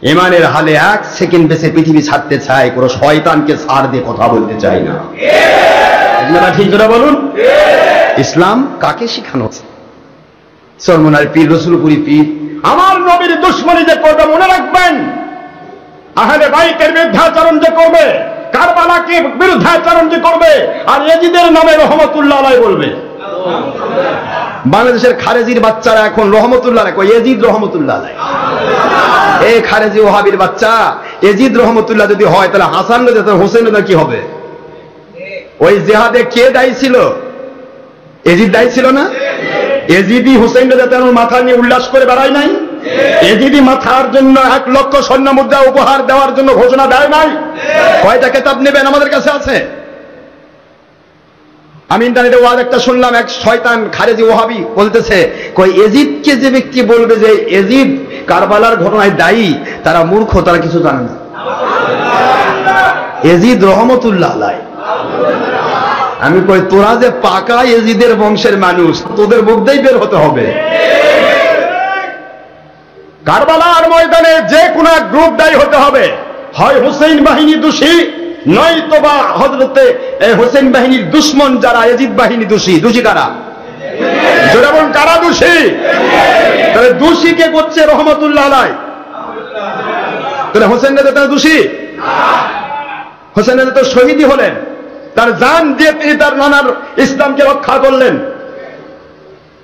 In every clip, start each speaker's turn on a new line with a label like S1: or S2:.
S1: ইমানের হালে এক সেকেন্ড বেঁচে পৃথিবী ছাড়তে চায়, কোনো শয়তানকে ছাড় দিয়ে কথা বলতে চায় না। আপনারা ঠিক করে বলুন, ইসলাম কাকে শিখানো হচ্ছে? সরমনার পীর, রসুলপুরি পীর আমার নবীর দুশ্মনী যে করবে, মনে রাখবেন, আহলে বাইতের বিরুদ্ধাচরণ যে করবে, কারবালাকে বিরুদ্ধাচরণ যে করবে, আর ইয়াজিদের নামে রহমতুল্লাহ আলাইহি বলবে। বাংলাদেশের খারেজির বাচ্চারা এখন রহমতুল্লাহ আলাইহি কয়, ইয়াজিদ রহমতুল্লাহ আলাইহি। এই খারেজি ওহাবির বাচ্চা ইয়াজিদ রহমতুল্লাহ যদি হয়, তাহলে হাসান রাদিয়াল্লাহু আনহু, হোসেন রাদিয়াল্লাহু কি হবে? ওই জিহাদে কে দায়ী ছিল? ইয়াজিদ দায়ী ছিল না? ইয়াজিদি হুসাইন রাদিয়াল্লাহু আনহুর মাথা নিয়ে উল্লাস করে বেড়ায় নাই? ইয়াজিদি মাথার জন্য 1 লক্ষ স্বর্ণ মুদ্রা উপহার দেওয়ার জন্য ঘোষণা দেয় নাই? কয়টা কিতাব নেবেন? আমাদের কাছে আছে। আমি ইন্টারনেটে ওয়াজ একটা শুনলাম, এক শয়তান খারেজি ওহাবি বলতেছে, কই ইয়াজিদকে যে ব্যক্তি বলবে যে ইয়াজিদ কারবালার ঘটনায় দায়ী, তারা মূর্খ, তারা কিছু জানে না। ইয়াজিদ রহমতুল্লাহ আলাইহি। আমি কই, তোরা যে পাকা ইয়াজিদের বংশের মানুষ, তোদের মুখ দিয়েই বের হতে হবে। কারবালার ময়দানে যে কোনো গ্রুপ দায়ী হতে হবে, হয় হুসাইন বাহিনী দোষী, নয়তোবা হযরতে হোসেন বাহিনীর দুশমন যারা, ইয়াজিদ বাহিনী দোষী। দোষী কারা? যেমন কারা দোষী? তাহলে দোষী কে করছে? রহমতুল্লাহ আলাইহি। তাহলে হোসেন রাদিয়াল্লাহু দোষী? হোসেন রাদিয়াল্লাহু শহীদই হলেন, তার জান দিয়ে তিনি তার নানার ইসলামকে রক্ষা করলেন।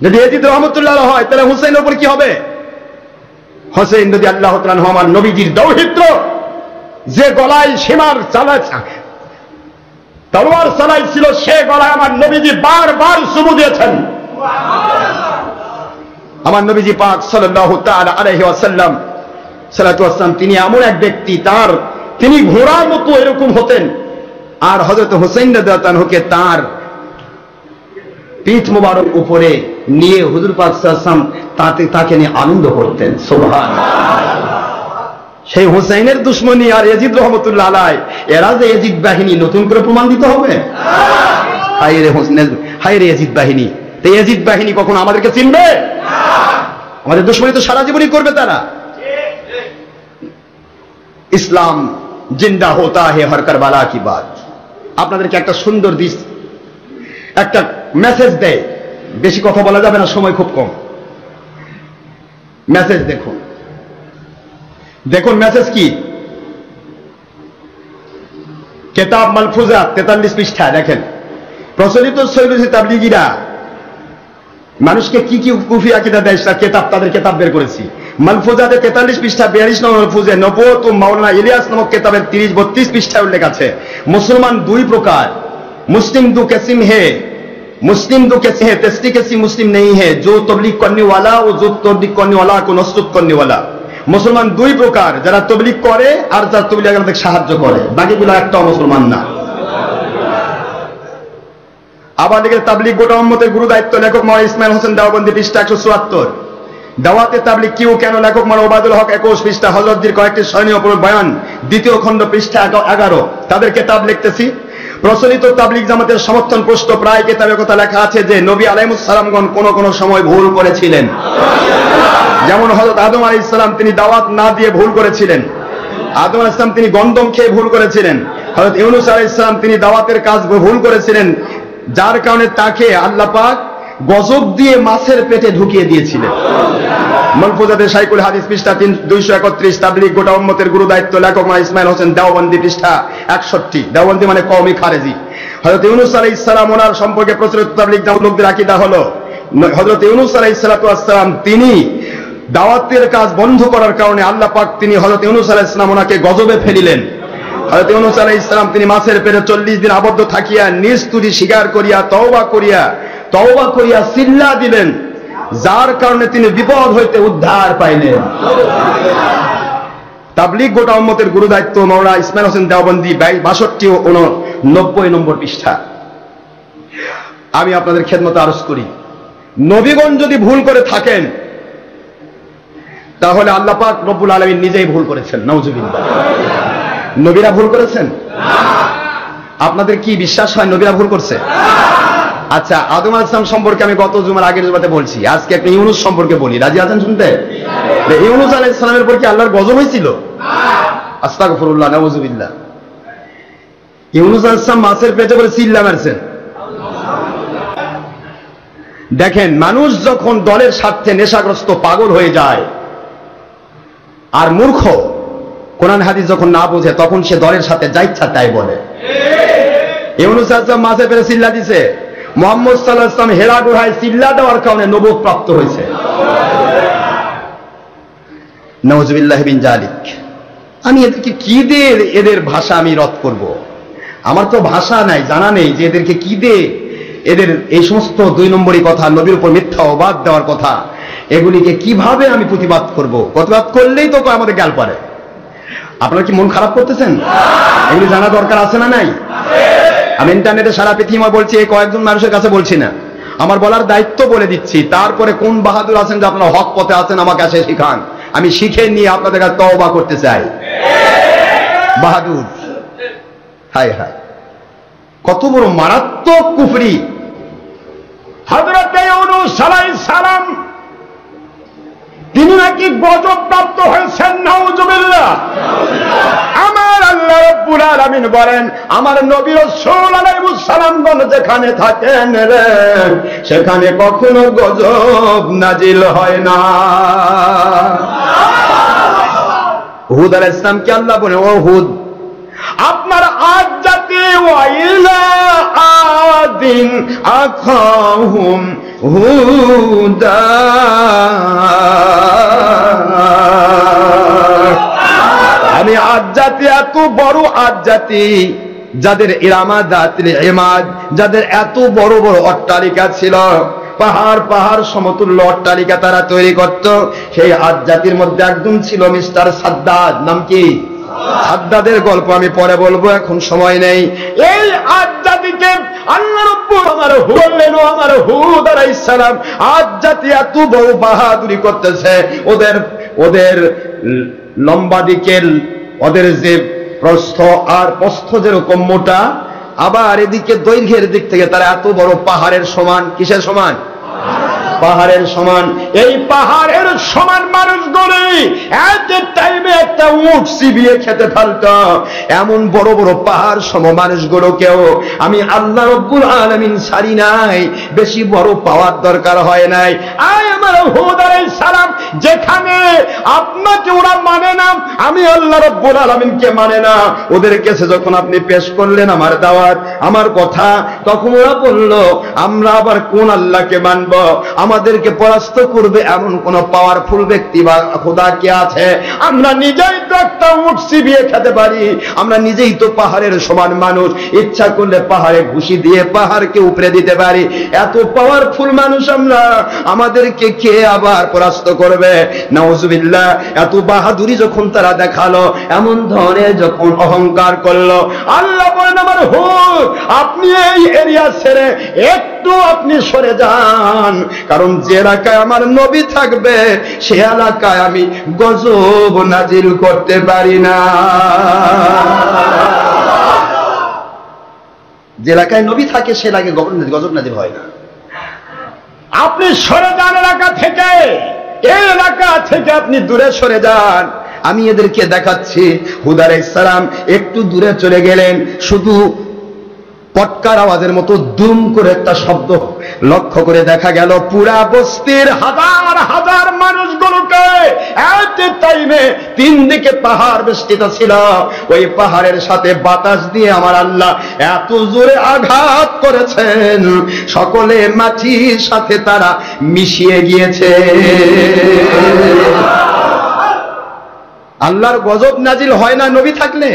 S1: যদি ইয়াজিদ রহমতুল্লাহ আলাইহি হয়, তাহলে হোসেনের উপর কি হবে? হোসেন রাদিয়াল্লাহু তাআলা আনহু আমার নবীজির দৌহিত্র, যে গলায় সীমার তলোয়ার চালাইছিল, সে গলায় আমার নবীজি বারবার চুমু দিয়েছেন। আমার নবীজি পাক সাল্লাল্লাহু তাআলা আলাইহি ওয়াসাল্লাম সাল্লাতু ওয়াসসালাম, তিনি এমন এক ব্যক্তি, তিনি ঘোড়ার মতো এরকম হতেন, আর হযরত হুসাইন রাদিয়াল্লাহু আনহুকে তার পিঠ মোবারক উপরে নিয়ে হুজুর পাক সাল্লাল্লাহু আলাইহি ওয়াসাল্লাম তাকে নিয়ে আনন্দ করতেন। সুবহানাল্লাহ। সেই হুসাইনের দুশমনী আর ইয়াজিদ রহমতুল্লাহ আলাইহি, এরা যে ইয়াজিদ বাহিনী, নতুন করে প্রমাণ দিতে হবে? হায়রে হোসেন, হায়রে ইয়াজিদ বাহিনী। তো ইয়াজিদ বাহিনী কখনো আমাদেরকে চিনবে? আমাদের দুশমনী তো সারা জীবনই করবে তারা। ইসলাম জিন্দা হোতা হে হর কারবালা কি বাত। আপনাদেরকে একটা সুন্দর দিস, একটা মেসেজ দেয়। বেশি কথা বলা যাবে না, সময় খুব কম। মেসেজ দেখুন, দেখুন মেসেজ কি। কেতাব মালফুজা 43 পৃষ্ঠা দেখেন। প্রচলিত সৈয়দী তাবলিগীরা মানুষকে কি কি কুফরি আকীদা দেয়, কেতাব, তাদের কেতাব বের করেছি। মালফুজাতে 43 পৃষ্ঠা 42 নম্বর মালফুজে নবুয়ত ও মাওলানা ইলিয়াস নামক কেতাবের 30-32 পৃষ্ঠায় উল্লেখ আছে, মুসলমান 2 প্রকার। मुस्लिम दो किस्म है, मुस्लिम दो किस्म है, तीसरी किस्म मुस्लिम नहीं है, जो तबलीग करने वाला और जो तबलीग करने वाला को नसरत करने वाला। মুসলমান 2 প্রকার, যারা তবলিগ করে আর যারা তবলিগের সাহায্য করে, বাকিগুলো একটাও মুসলমান না। আবার লিখে তাবলিগ গোটা উম্মতের গুরু দায়িত্ব, লেখক মাওলানা ইসমাইল হোসেন দেওবন্দি, পৃষ্ঠা 174। দাওয়াতে তাবলিগ কিউ কেন, লেখক মাওলানা ওবায়দুল হক 21 পৃষ্ঠা, হযরতজির কয়েকটি স্মরণীয় বয়ান, 2য় খণ্ড, পৃষ্ঠা 11। তাদের কিতাব লিখতেছি। প্রচলিত তাবলিগ জামাতের সমর্থন পুষ্ট প্রায় কিতাবে কথা লেখা আছে যে নবী আলাইহিস সালামগণ কোন কোন সময় ভুল করেছিলেন। যেমন হযরত আদম আলাইহিস সালাম, তিনি দাওয়াত না দিয়ে ভুল করেছিলেন। আদম আলাইহিস সালাম তিনি গন্ধম খেয়ে ভুল করেছিলেন। হযরত ইউনূস আলাইহিস সালাম তিনি দাওয়াতের কাজ ভুল করেছিলেন, যার কারণে তাকে আল্লাহ পাক গজব দিয়ে মাছের পেটে ঢুকিয়ে দিয়েছিলেন। মালফুজাতে শাইখুল হাদিস, পৃষ্ঠা 231। তাবলিগ গোটা উম্মতের গুরু দায়িত্ব, লেখক মাওলানা ইসমাইল হোসেন দেওবন্দি, পৃষ্ঠা 61। দেওবন্দি মানে কওমি খারেজি। হযরত ইউনূস আলাইহিস সালাম, ওনার সম্পর্কে প্রচলিত তাবলিগ লোকদের আকীদা হলো, হযরত ইউনূস আলাইহিস সালাম তিনি দাওয়াতের কাজ বন্ধ করার কারণে আল্লাহ পাক তিনি হযরত ইউনূস আলাইহিস সালাম ওনাকে গজবে ফেলিলেন। হযরত ইউনূস আলাইহিস সালাম তিনি মাছের পেটে 40 দিন আবদ্ধ থাকিয়া নিজ ত্রুটি স্বীকার করিয়া তওবা করিয়া সিল্লা দিলেন, যার কারণে তিনি বিপদ হইতে উদ্ধার পাইলেন। তাবলিগ গোটা উম্মতের গুরু দায়িত্ব, মাওলানা ইসমাইল হোসেন দেওবন্দি, 62 ও 90 নম্বর পৃষ্ঠা। আমি আপনাদের খেদমতে আরজ করি, নবীগণ যদি ভুল করে থাকেন, তাহলে আল্লাহ পাক রব্বুল আলামিন নিজেই ভুল করেছেন। নাউজুবিল্লাহ। নবীরা ভুল করেছেন? আপনাদের কি বিশ্বাস হয় নবীরা ভুল করছে? আচ্ছা, আদম আলাইহিস সালাম সম্পর্কে আমি গত জুমার আগের জুমাতে বলছি, আজকে আপনি ইউনূস সম্পর্কে বলি। রাজি আছেন শুনতে? ইউনূস আলাইহিস সালামের উপর কি আল্লাহর গজব হয়েছিল? আস্তাগফিরুল্লাহ, নাউযুবিল্লাহ। ইউনূস আলাইহিস সালাম মাছের পেটে করে চিল্লা মারছেন। দেখেন, মানুষ যখন দলের স্বার্থে নেশাগ্রস্ত পাগল হয়ে যায় আর মূর্খ কোরআন হাদিস যখন না বোঝে, তখন সে দলের সাথে যা ইচ্ছা তাই বলে। ইউনূস আলাইহিস সালাম মাছের পেটে চিল্লা দিছে, মুহাম্মদ সাল্লাল্লাহু আলাইহি ওয়াসাল্লাম হেরা গুহায় চিল্লা দেওয়ার কারণে নবুয়ত প্রাপ্ত হয়েছে। নাউযুবিল্লাহ মিন যালিক। আমি এদেরকে কি দিয়ে এদের ভাষা আমি রদ করব? আমার তো ভাষা নাই, জানা নেই যে এদেরকে কি দিয়ে এদের এই সমস্ত 2 নম্বরই কথা, নবীর উপর মিথ্যা অবাদ দেওয়ার কথা, এগুলিকে কিভাবে আমি প্রতিবাদ করব? প্রতিবাদ করলেই তো আমাদের গাল পারে। আপনারা কি মন খারাপ করতেছেন? এগুলি জানা দরকার আছে না নাই? আমি ইন্টারনেটে সারা পৃথিবীময় বলছি, এই কয়েকজন মানুষের কাছে বলছি না, আমার বলার দায়িত্ব বলে দিচ্ছি। তারপরে কোন বাহাদুর আছেন যে আপনারা হক পথে আছেন, আমাকে এসে শিখান, আমি শিখে নিয়ে আপনাদের কাছে তওবা করতে চাই। বাহাদুর, হায় হায়, কত বড় মারাত্মক কুফরি! হযরত ইউনূস আলাইহিস সালাম তিনি নাকি গজব প্রাপ্ত হয়েছেন। নাউযুবিল্লাহ। আমার আল্লাহ রাব্বুল আলামিন বলেন, আমার নবী রাসূল আলাইহিস সালামগণ যেখানে থাকেন রে, সেখানে কখনো গজব নাজিল হয় না। হুদ আলাইহিস সালামকে আল্লাহ বলে, ও হুদ, আপনার আদ জাতি ওয়াইলা আদিন আখাহুম হুদা, আমি আদ জাতি, এত বড় আদ জাতি যাদের ইরামাদাতিল ইমাদ, যাদের এত বড় বড় অট্টালিকা ছিল, পাহাড় পাহাড় সমতুল্য অট্টালিকা তারা তৈরি করত, সেই আদ জাতির মধ্যে একজন ছিল মিস্টার সাদ্দাদ। নাম কি? সাদ্দাদের গল্প আমি পরে বলবো, এখন সময় নেই। এই আদ জাতিকে আল্লাহ রাব্বুল বললেন, আমার হুদ আলাইহিস সালাম আদ জাতি এত বড় বাহাদুরি করতেছে, ওদের লম্বা দিকের, ওদের যে প্রস্থ আর প্রস্থ যেরকম মোটা, আবার এদিকে দৈর্ঘ্যের দিক থেকে তারা এত বড় পাহাড়ের সমান। কিসের সমান? পাহাড়ের সমান। এই পাহাড়ের সমান মানুষগুলো এত টাইমে একটা উট চিবিয়ে খেতে পারত। এমন বড় বড় পাহাড় সম মানুষগুলোকেও আমি আল্লাহ রাব্বুল আলামিন ছাড়ি নাই, বেশি বড় পাওয়ার দরকার হয় নাই। আয় আমার হুদ আলাইহিস সালাম, যেখানে আপনাকে ওরা মানে না, আমি আল্লাহ রাব্বুল আলামিনকে মানে না, ওদের কাছে যখন আপনি পেশ করলেন আমার দাওয়াত, আমার কথা, তখন ওরা বলল, আমরা আবার কোন আল্লাহকে মানব? আমাদেরকে পরাস্ত করবে এমন কোন পাওয়ারফুল ব্যক্তি বা খোদা কে আছে? আমরা নিজেই তো একটা উট চিবিয়ে খেতে পারি, আমরা নিজেই তো পাহাড়ের সমান মানুষ, ইচ্ছা করলে পাহাড়ে ঘুষি দিয়ে পাহাড়কে উপরে দিতে পারি। এত পাওয়ারফুল মানুষ আমরা, আমাদেরকে কে আবার পরাস্ত করবে? নাউযুবিল্লাহ। এত বাহাদুরি যখন তারা দেখালো, এমন ধরনের যখন অহংকার করলো, আল্লাহ বলেন, আমার হুদ, আপনি এই এরিয়া ছেড়ে একটু আপনি সরে যান, কারণ যে এলাকায় আমার নবী থাকবে সে এলাকায় আমি গজব নাজিল করতে পারি না। যে এলাকায় নবী থাকে সে এলাকায় গজব নাজিল হয় না। আপনি সরে যান এলাকা থেকে, এই এলাকা থেকে আপনি দূরে সরে যান। আমি এদেরকে দেখাচ্ছি। হুদ আলাইহিস সালাম একটু দূরে চলে গেলেন, শুধু পটকার আওয়াজের মতো দুম করে একটা শব্দ লক্ষ্য করে দেখা গেল পুরা বস্তির হাজার হাজার মানুষগুলোকে এত টাইমে 3 দিকে পাহাড় বেষ্টিত ছিল, ওই পাহাড়ের সাথে বাতাস দিয়ে আমার আল্লাহ এত জোরে আঘাত করেছেন, সকলে মাটির সাথে তারা মিশিয়ে গিয়েছে। আল্লাহর গজব নাজিল হয় না নবী থাকলে?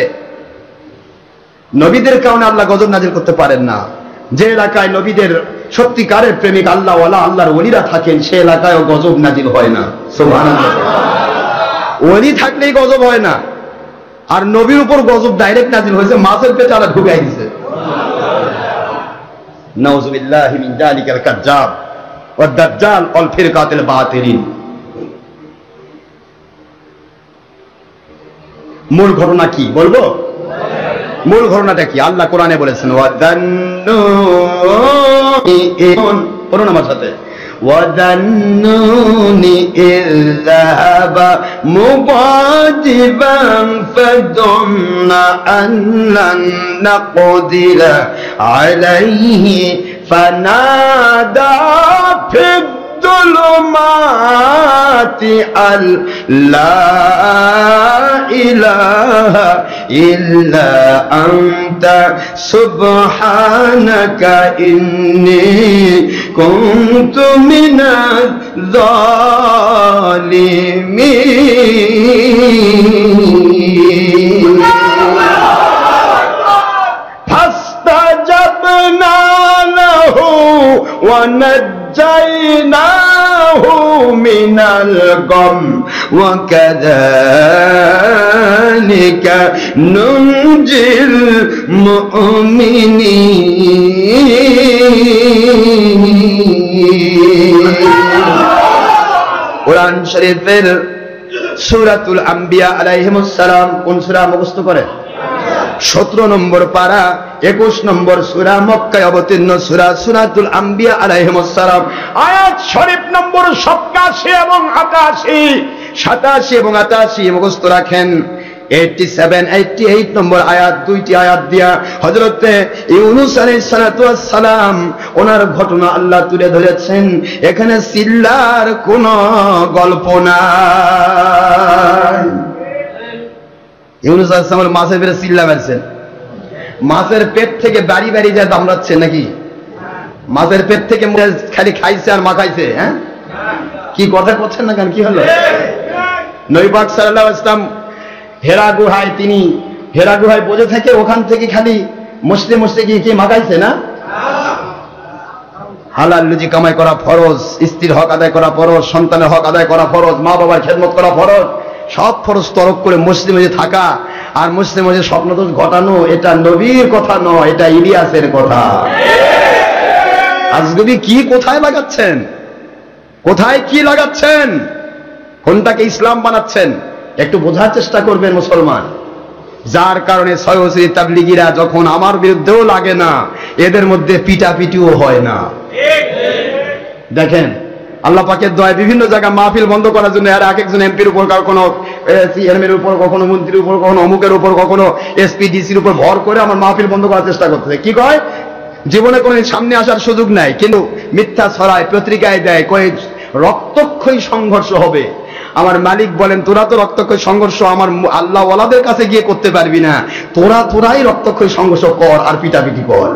S1: নবীদের কারণে আল্লাহ গজব নাজিল করতে পারেন না। যে এলাকায় নবীদের সত্যিকারের প্রেমিক আল্লাহওয়ালা আল্লাহর ওলিরা থাকেন, সে এলাকায়ও গজব নাজিল হয় না। সুবহানাল্লাহ। ওলি থাকলেই গজব হয় না, আর নবীর উপর গজব ডাইরেক্ট নাজিল হয়েছে, মাছের পেটে আল্লাহ ঢুকাই দিয়েছে। নাউযুবিল্লাহি মিন যালিকাল কাজ্জাব ওয়াদ দাজ্জাল ওয়াল ফিরকাতিল বাতিলিন। মূল ঘটনা কি বলবো? মূল ঘটনাটা কি? আল্লাহ কোরআনে বলেছেন, বলুন আমার সাথে,
S2: وَذَنُّونِ إِذْ ذَهَبَ مُغَاضِبًا فَظَنَّ أَن لَّن نَّقْدِرَ عَلَيْهِ فَنَادَىٰ فِي الظُّلُمَاتِ أَن لَّا إِلَٰهَ إِلَّا أَنتَ سُبْحَانَكَ إِنِّي كُنتُ مِنَ الظَّالِمِينَ فَاسْتَجَبْنَا لَهُ وَنَجَّيْنَاهُ مِنَ الْغَمِّ وَكَذَلِكَ نُنْجِي الْمُؤْمِنِينَ কুরআন শরীফের সূরাতুল আম্বিয়া আলাইহিমুস সালাম কোন সূরা মুখস্থ করে? 17 নম্বর পারা 21 নম্বর সূরা, মক্কায় অবতীর্ণ সূরা, সূরাতুল আম্বিয়া আলাইহিমুস সালাম, আয়াত শরীফ নম্বর 87 এবং 88, 87 এবং 88 মুখস্থ রাখেন। 87, 88 নম্বর আয়াত, দুইটি আয়াত দিয়া হযরতে ইউনূস আলাইহিস সালাতু ওয়াস সালাম ওনার ঘটনা আল্লাহ তুলে ধরেছেন। এখানে সিল্লার কোনো গল্প নাই। ইউনূস আলাইহিস সালাম মাছের পেটে চিল্লা মারছেন, মাছের পেট থেকে বাড়ি বাড়ি যায় দামড়াচ্ছে নাকি? মাছের পেট থেকে খালি খাইছে আর মাখাইছে? হ্যাঁ, কি কথা করছেন না কেন? কি হলো? নবী পাক সাল্লাল্লাহু আলাইহি ওয়াসাল্লাম হেরা গুহায়, তিনি হেরা গুহায় বসে থেকে ওখান থেকে খালি মসতে মসতে গিয়ে কি মাখাইছে না? হালাল রুজি কামাই করা ফরজ, স্ত্রীর হক আদায় করা ফরজ, সন্তানের হক আদায় করা ফরজ, মা বাবার খেদমত করা ফরজ, সব ফরজ তরক করে মসজিদে মসজিদে থাকা আর মসজিদে মসজিদে স্বপ্নদোষ ঘটানো, এটা নবীর কথা নয়, এটা ইলিয়াসের কথা। আজগবি কি কোথায় লাগাচ্ছেন? কোথায় কি লাগাচ্ছেন? কোনটাকে ইসলাম বানাচ্ছেন? একটু বোঝার চেষ্টা করবেন মুসলমান। যার কারণে সয়সী তাবলিগীরা যখন আমার বিরুদ্ধেও লাগে না, এদের মধ্যে পিটাপিটিও হয় না। দেখেন আল্লাহ পাকের দয়ায় বিভিন্ন জায়গায় মাহফিল বন্ধ করার জন্য আর এক একজন এমপির উপর, কখনো সিএম এর উপর, কখনো মন্ত্রীর উপর, কখনো অমুকের উপর, কখনো এসপি ডিসির উপর ভর করে আমার মাহফিল বন্ধ করার চেষ্টা করতেছে। কি কয়? জীবনে কোনো সামনে আসার সুযোগ নাই, কিন্তু মিথ্যা ছড়ায়, পত্রিকায় দেয়, কয় রক্তক্ষয়ী সংঘর্ষ হবে। আমার মালিক বলেন, তোরা তো রক্তক্ষয়ী সংঘর্ষ আমার আল্লাহ ওয়ালাদের কাছে গিয়ে করতে পারবি না, তোরাই রক্তক্ষয়ী সংঘর্ষ কর আর পিটাপিটি কর।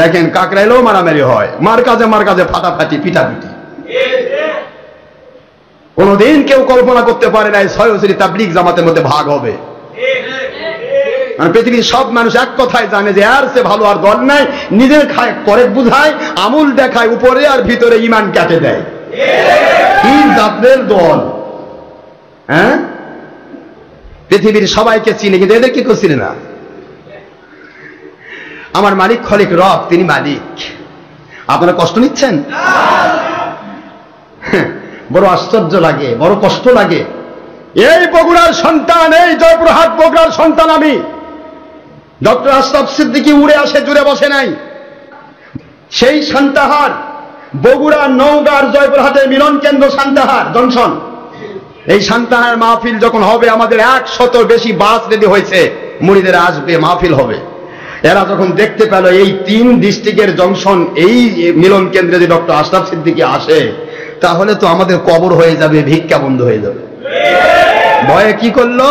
S2: দেখেন কাকরাইলেও মারামারি হয়, মার কাজে ফাটাফাটি, পিটাপিটি। কোনদিন কেউ কল্পনা করতে পারে না সয়সী তাবলীগ জামাতের মধ্যে ভাগ হবে। পৃথিবীর সব মানুষ এক কথায় জানে যে আর সে ভালো আর দল নাই, নিজের খায় পরে বুঝায়, আমুল দেখায় উপরে আর ভিতরে ইমান কাটে দেয়। কি জাতের দল? হ্যাঁ, পৃথিবীর সবাইকে চিনে কিন্তু এদের কি চিনে না। আমার মালিক খলিক রব, তিনি মালিক। আপনারা কষ্ট নিচ্ছেন? বড় আশ্চর্য লাগে, বড় কষ্ট লাগে। এই বগুড়ার সন্তান, এই জয়পুরহাট বগুড়ার সন্তান আমি। ডক্টর আশরাফ সিদ্দিকী উড়ে আসে, জুড়ে বসে নাই। সেই সান্তাহার, বগুড়া, নওগাঁর, জয়পুরহাটের মিলন কেন্দ্র সান্তাহার জংশন। এই সান্তাহার মাহফিল যখন হবে, আমাদের 100 বেশি বাস রেডি হয়েছে, মুরিদের আসবে, মাহফিল হবে। এরা যখন দেখতে পেল এই 3 ডিস্ট্রিক্টের জংশন, এই মিলন কেন্দ্রে যে ডক্টর আশরাফ সিদ্দিকী আসে, তাহলে তো আমাদের কবর হয়ে যাবে, ভিক্ষা বন্ধ হয়ে যাবে। ভয়ে কি করলো?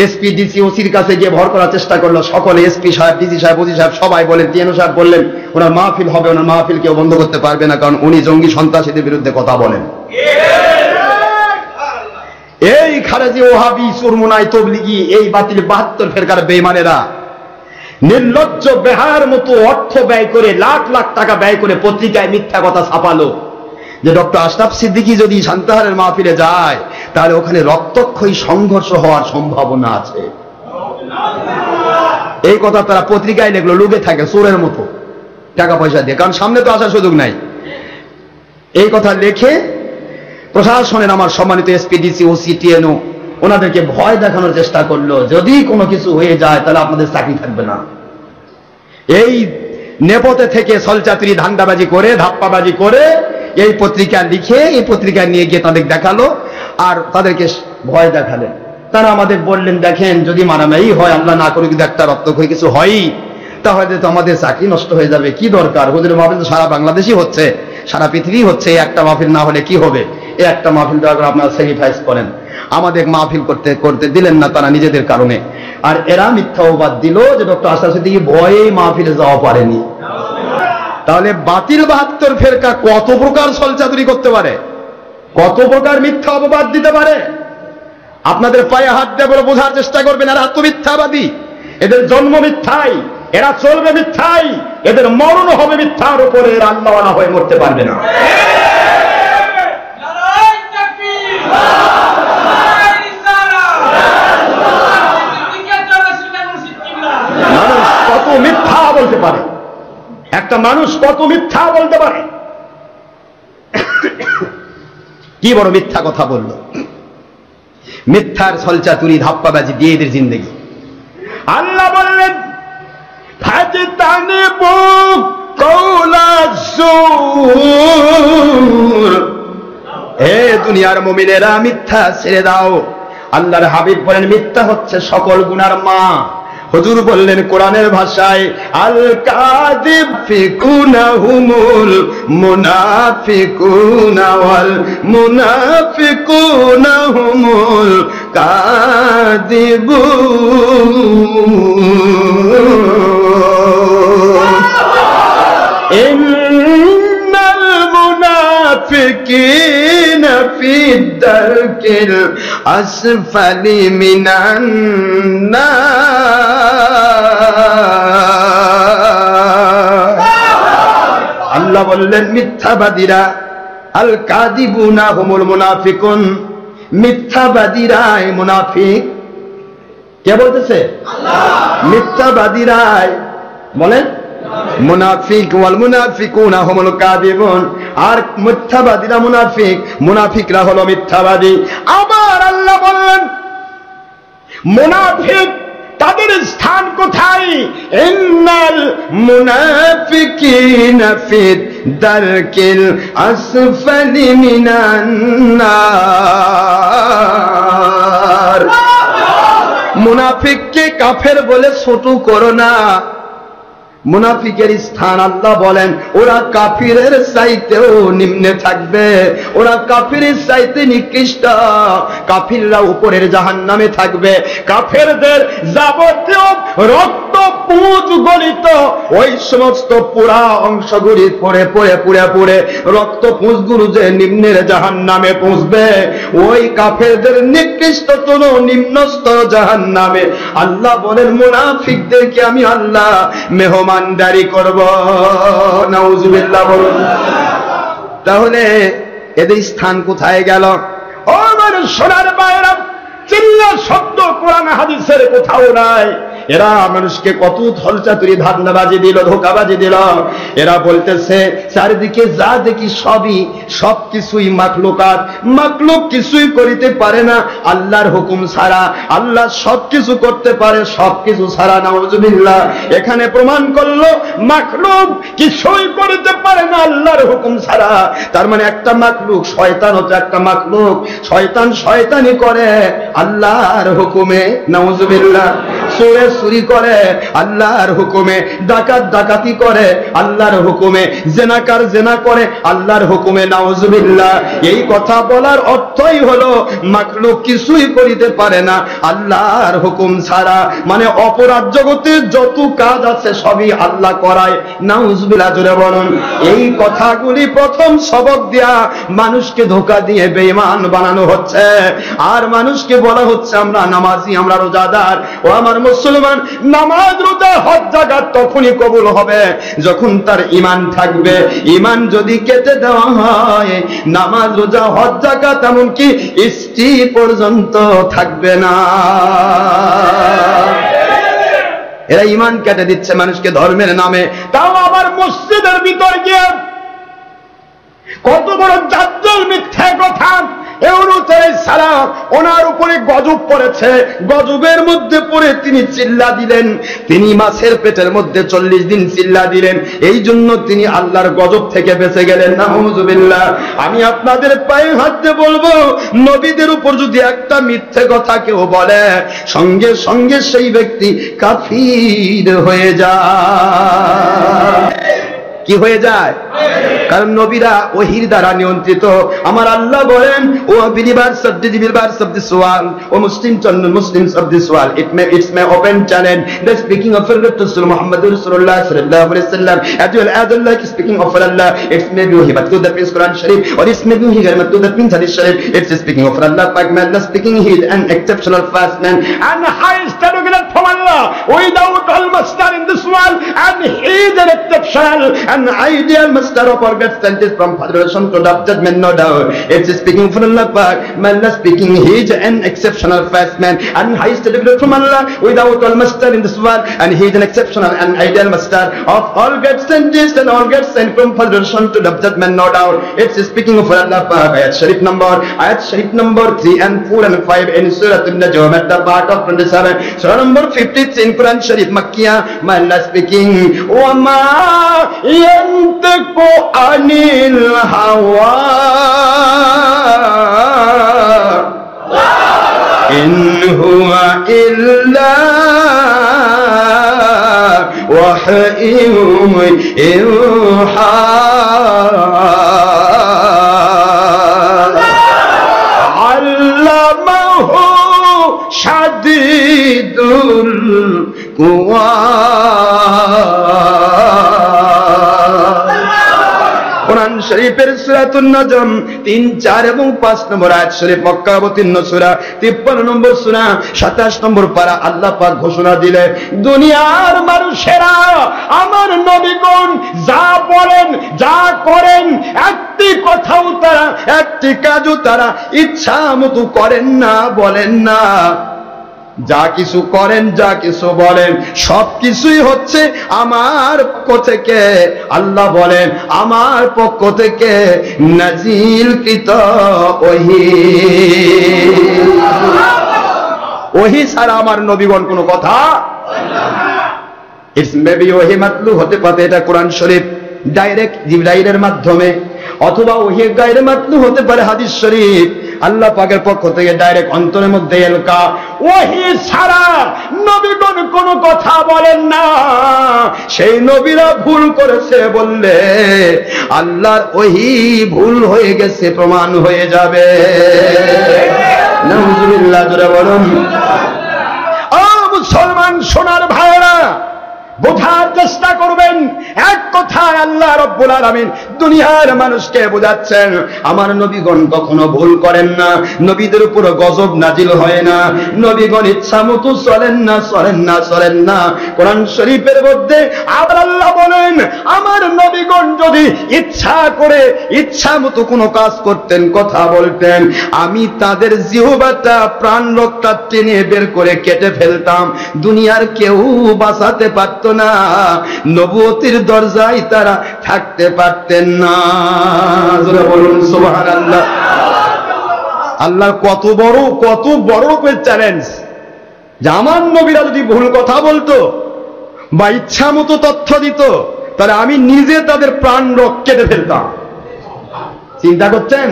S2: এসপি ডিসি ওসির কাছে গিয়ে ভর করার চেষ্টা করলো। সকলে এসপি সাহেব, ডিসি সাহেব, ওসি সাহেব সবাই বলেন, টিএনও সাহেব বললেন ওনার মাহফিল হবে, ওনার মাহফিল কেউ বন্ধ করতে পারবে না, কারণ উনি জঙ্গি সন্ত্রাসীদের বিরুদ্ধে কথা বলেন। এই খারেজি, ওহাবি, চুরমুনাই, তবলিগি, এই বাতিল 72 ফেরকার বেঈমানেরা নির্লজ্জ বেহার মতো অর্থ ব্যয় করে, লাখ লাখ টাকা ব্যয় করে পত্রিকায় মিথ্যা কথা ছাপালো যে ডক্টর আশরাফ সিদ্দিকী যদি সান্তাহারের মাহফিলে যায় তাহলে ওখানে রক্তক্ষয়ী সংঘর্ষ হওয়ার সম্ভাবনা আছে। এই কথা তারা পত্রিকায় লিখলো, লুকে থাকে চোরের মতো টাকা পয়সা দিয়ে, কারণ সামনে তো আসার সুযোগ নাই। এই কথা লিখে প্রশাসনের আমার সম্মানিত এসপি, ডিসি, ওসি, টিএনও ওনাদেরকে ভয় দেখানোর চেষ্টা করলো, যদি কোনো কিছু হয়ে যায় তাহলে আপনাদের চাকরি থাকবে না। এই নেপথ্যে থেকে ছলচাতুরি ধান্দাবাজি করে ধাপ্পাবাজি করে এই পত্রিকা লিখে এই পত্রিকা নিয়ে গিয়ে তাদের দেখালো আর তাদেরকে ভয় দেখালেন। তারা আমাদের বললেন, দেখেন যদি মারামারি হয়, আল্লাহ না করে যদি একটা রক্তক্ষয়ী কিছু হয়ই, তাহলে তো আমাদের চাকরি নষ্ট হয়ে যাবে, কি দরকার, হুজুরের মাহফিল তো সারা বাংলাদেশই হচ্ছে, সারা পৃথিবী হচ্ছে, একটা মাহফিল না হলে কি হবে, এই একটা মাহফিল দেওয়া করে আপনারা স্যাক্রিফাইস করেন। আমাদের মাহফিল করতে দিলেন না তারা নিজেদের কারণে। আর এরা মিথ্যা অপবাদ দিল যে ডক্টর আশরাফ সিদ্দিকী ভয়ে মাহফিলে যাওয়া পারেনি। তাহলে বাতিল 72 ফেরকা কত প্রকার ছলচাতুরি করতে পারে, কত প্রকার মিথ্যা অপবাদ দিতে পারে। আপনাদের পায়ে হাত দিয়ে বলে বোঝার চেষ্টা করবেন, এরা আত্মমিথ্যাবাদী, এদের জন্ম মিথ্যাই, এরা চলবে মিথ্যাই, এদের মরণ হবে মিথ্যার উপরে, এরা আল্লাহওয়ালা হয়ে মরতে পারবে না। মানুষ কত মিথ্যা বলতে পারে, একটা মানুষ কত মিথ্যা বলতে পারে, কি বড় মিথ্যা কথা বলল, মিথ্যার ছলচাতুরি ধাপ্পাবাজি দিয়ে এদের জিন্দেগি। আল্লাহ বললেন, ফাজতানিবু কওলাজ-জুর, হে দুনিয়ার মুমিনেরা মিথ্যা ছেড়ে দাও। আল্লাহর হাবিব বলেন, মিথ্যা হচ্ছে সকল গুনার মা। হুজুর বললেন কোরআনের ভাষায়, আল কাযিবুনা হুমুল মুনাফিকুনা ওয়াল মুনাফিকুনা হুমুল কাযিবুন। ইন্নাল মুনাফিকিনা ফি দারকিল আসফালি মিনান নার। আল্লাহ বললেন মিথ্যাবাদীরা, আল কাযিবুনা হুমুল মুনাফিকুন, মিথ্যাবাদীরাই মুনাফিক। কে বলতেছে? আল্লাহ। মিথ্যাবাদীরাই বলেন মুনাফিক, ওয়াল মুনাফিকুনা হুমুল কাযিবুন, আর মিথ্যাবাদীরা মুনাফিক, মুনাফিকরা হলো মিথ্যাবাদী। আবার আল্লাহ বললেন মুনাফিক তাদের স্থান কোথায়? ইন্নাল মুনাফিকিনা ফি দারকিল আসফালি মিনান নার। মুনাফিককে কাফের বলে ছোট করো না, মুনাফিকের স্থান আল্লাহ বলেন ওরা কাফিরের চাইতেও নিম্নে থাকবে, ওরা কাফিরের চাইতে নিকৃষ্ট, কাফিররা উপরের জাহান্নামে থাকবে। কাফেরদের যাবতীয় রক্ত পুঁজ গলিত ওই সমস্ত পুরা অংশগুলি পড়ে পড়ে পুড়ে পুড়ে রক্ত পুঁজগুলো যে নিম্নের জাহান্নামে পৌঁছবে, ওই কাফেরদের নিকৃষ্টতম নিম্নস্তর জাহান্নামে। আল্লাহ বলেন মুনাফিকদেরকে আমি আল্লাহ মেহমানদারি করব। নাউজুবিল্লাহ বলুন। তাহলে এদের স্থান কোথায় গেল? ও আমার সোনার বাইরা, চিল্লা শব্দ কোরআন হাদিসের কোথাও নাই। এরা মানুষকে কত ছলচাতুরি ধান্দাবাজি দিল, ধোঁকাবাজি দিল। এরা বলতেছে চারিদিকে যা দেখি সবকিছুই মাখলুকাত, মাখলুক কিছুই করিতে পারে না আল্লাহর হুকুম ছাড়া, আল্লাহ সবকিছু করতে পারে সবকিছু ছাড়া। নাউজুবিল্লাহ। এখানে প্রমাণ করলো মাখলুক কিছুই করিতে পারে না আল্লাহর হুকুম ছাড়া। তার মানে একটা মাখলুক, শয়তান হচ্ছে একটা মাখলুক, শয়তান শয়তানি করে আল্লাহর হুকুমে। নাউজুবিল্লাহ। চোরে চুরি করে আল্লাহর হুকুমে, ডাকাত ডাকাতি করে আল্লাহর হুকুমে, জেনাকার জেনা করে আল্লাহর হুকুমে। নাউজুবিল্লাহ। এই কথা বলার অর্থই হলো মাখলুক কিছুই করিতে পারে না আল্লাহর হুকুম ছাড়া। মানে অপরাধ জগতে যত কাজ আছে সবই আল্লাহ করায়। নাউজুবিল্লাহ জোরে বলুন। এই কথাগুলি প্রথম সবক দিয়া মানুষকে ধোঁকা দিয়ে বেঈমান বানানো হচ্ছে, আর মানুষকে বলা হচ্ছে আমরা নামাজি, আমরা রোজাদার। ও আমার মুসলমান, নামাজ রোজা হজ যাকাত তখনই কবুল হবে যখন তার ঈমান থাকবে। ঈমান যদি কেটে দেওয়া হয়, নামাজ রোজা হজ যাকাত এমনকি স্ত্রী পর্যন্ত থাকবে না। এরা ঈমান কেটে দিচ্ছে মানুষকে ধর্মের নামে। তাও আবার মসজিদের ভিতর গিয়ে কত বড় জাদ্দুল মিথ্যা কথা, ইউনূস আলাইহিস সালাম ওনার উপরে গজব পড়েছে, গজবের মধ্যে পড়ে তিনি চিল্লা দিলেন, তিনি মাছের পেটের মধ্যে 40 দিন চিল্লা দিলেন, এই জন্য তিনি আল্লাহর গজব থেকে বেঁচে গেলেন। নাউযুবিল্লাহ। আমি আপনাদের পায়ে হাত দিয়ে বলবো, নবীদের উপর যদি একটা মিথ্যে কথা কেউ বলে, সঙ্গে সঙ্গে সেই ব্যক্তি কাফির হয়ে যায়। কি হয়ে যায়? কারণ নবীরা ওহীর দ্বারা নিয়ন্ত্রিত। আমার আল্লাহ বলেন, O believers of the believers of this world, O Muslims of this world, it's my open challenge that speaking of Rasul Muhammad Rasulullah sallallahu alaihi wasallam as well as Allah speaking of Allah, it's maybe he but that means Quran Sharif, or it's maybe he that means Hadith Sharif, it's speaking of Allah Pak man, speaking he is an exceptional fast man and highest delegate from Allah without all master in this world, and he is an exceptional and ideal master of all God sent from Federation to the judgment, no doubt. It's speaking from Allah Pak man, speaking he is an exceptional fast man and highest delegate from Allah without all master in this world, and he is an exceptional and ideal master of all God sent and all God sent from Federation to the judgment, no doubt. It's speaking of Allah Pak. Ayat Sharif number 3 and 4 and 5 in Surah An-Najm at the part of 27. Surah number 53 in Quran Sharif Makkiyah. My Allah speaking, wa ma yantiqu anil hawa in huwa illa wahyun yuha allamahu shadidul quwa। কোরআন শরীফের সূরাতুন নাজম 3, 4 এবং 5 নম্বর আয়াত শরীফ মক্কা অবতীর্ণ সূরা, 53 নম্বর সূরা, 27 নম্বর পারা আল্লাহ পাক ঘোষণা দিলে, দুনিয়ার মানুষেরা আমার নবীগণ যা বলেন যা করেন, একটি কথাও তারা, একটি কাজও তারা ইচ্ছা মতো করেন না, বলেন না। যা কিছু করেন, যা কিছু বলেন, সব কিছুই হচ্ছে আমার পক্ষ থেকে। আল্লাহ বলেন, আমার পক্ষ থেকে নাজিলকৃত ওহী। ওহী ছাড়া আমার নবীগণ কোনো কথা, ইটস মেবি ওহী মাতলু হতে পারে, এটা কোরআন শরীফ ডাইরেক্ট জিবরাইলের মাধ্যমে, অথবা ওহী গায়রে মাতলু হতে পারে হাদিস শরীফ আল্লাহ পাকের পক্ষ থেকে ডাইরেক্ট অন্তরের মধ্যে এলকা। ওহী ছাড়া নবীগণ কোনো কথা বলেন না। সেই নবীরা ভুল করেছে বললে আল্লাহর ওহী ভুল হয়ে গেছে প্রমাণ হয়ে যাবে। নাউযুবিল্লাহ, জোরে বলুন। ও মুসলমান সোনার ভাইরা, বোঝার চেষ্টা করবেন, এক কথায় আল্লাহ রাব্বুল আলামিন দুনিয়ার মানুষকে বোঝাচ্ছেন, আমার নবীগণ কখনো ভুল করেন না, নবীদের উপর গজব নাজিল হয় না, নবীগণ ইচ্ছা মতো চলেন না, চলেন না, চলেন না। কোরআন শরীফের মধ্যে আবার আল্লাহ বলেন, আমার নবীগণ যদি ইচ্ছা করে ইচ্ছা মতো কোনো কাজ করতেন, কথা বলতেন, আমি তাদের জিহ্বাটা, প্রাণ রক্তটা টেনে বের করে কেটে ফেলতাম, দুনিয়ার কেউ বাঁচাতে পারত না, নবুয়তির দরজায় তারা থাকতে পারতেন না। জোরে বলুন সুবহানাল্লাহ। আল্লাহর কত বড় চ্যালেঞ্জ, যে আমার নবীরা যদি ভুল কথা বলতো বা ইচ্ছা মতো তথ্য দিত, তাহলে আমি নিজে তাদের প্রাণ কেটে ফেলতাম। চিন্তা করছেন?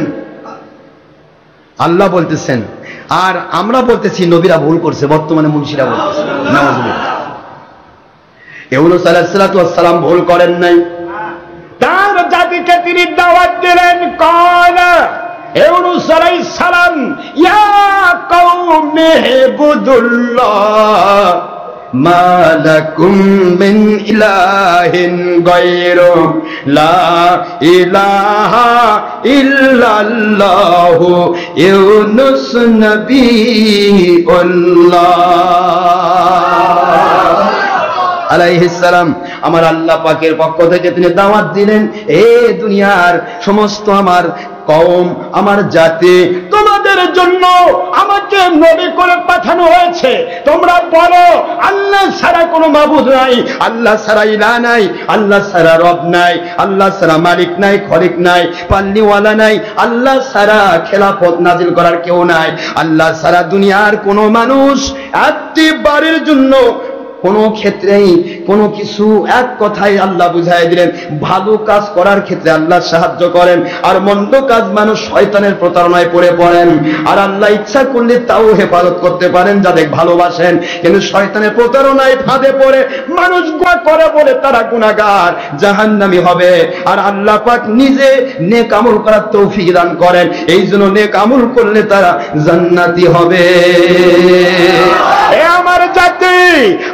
S2: আল্লাহ বলতেছেন, আর আমরা বলতেছি নবীরা ভুল করছে, বর্তমানে মুন্সিরা বলতেছে। নাউযুবিল্লাহ। ইউনূস আলাইহিস সালাতু ওয়াস সালাম ভুল করেন নাই, তার জাতিকে তিনি দাওয়াত দিলেন। কালা ইউনূস আলাইহিস সালাম, ইয়া কওমি ইবুদুল্লাহ মা লাকুম মিন ইলাহিন গায়রু, লা ইলাহা ইল্লাল্লাহু ইউনূস নবিয়ুল্লাহ আলাইহিস সালাম। আমার আল্লাহ পাকের পক্ষ থেকে তিনি দাওয়াত দিলেন, এ দুনিয়ার সমস্ত আমার কওম, আমার জাতি, তোমাদের জন্য আমাকে নবী করে পাঠানো হয়েছে। তোমরা বলো আল্লাহ ছাড়া কোনো মাবুদ নাই, আল্লাহ ছাড়া ইলাহ নাই, আল্লাহ ছাড়া রব নাই, আল্লাহ ছাড়া মালিক নাই, খলিক নাই, পাল্লিওয়ালা নাই, আল্লাহ ছাড়া খেলাফত নাজিল করার কেউ নাই, আল্লাহ ছাড়া দুনিয়ার কোনো মানুষ একটি বারের জন্য কোনো ক্ষেত্রেই কোনো কিছু, এক কথায় আল্লাহ বুঝাই দিলেন, ভালো কাজ করার ক্ষেত্রে আল্লাহ সাহায্য করেন, আর মন্দ কাজ মানুষ শয়তানের প্রতারণায় পড়ে পড়েন। আর আল্লাহ ইচ্ছা করলে তাও হেফাজত করতে পারেন যাদের ভালোবাসেন, কিন্তু শয়তানের প্রতারণায় ফাঁদে পড়ে মানুষ গুনাহ করে বলে তারা গুনাহগার, জাহান্নামী হবে। আর আল্লাহ পাক নিজে নেক আমল করার তৌফিক দান করেন, এই জন্য নেক আমল করলে তারা জান্নাতি হবে। এ আমার জাতি,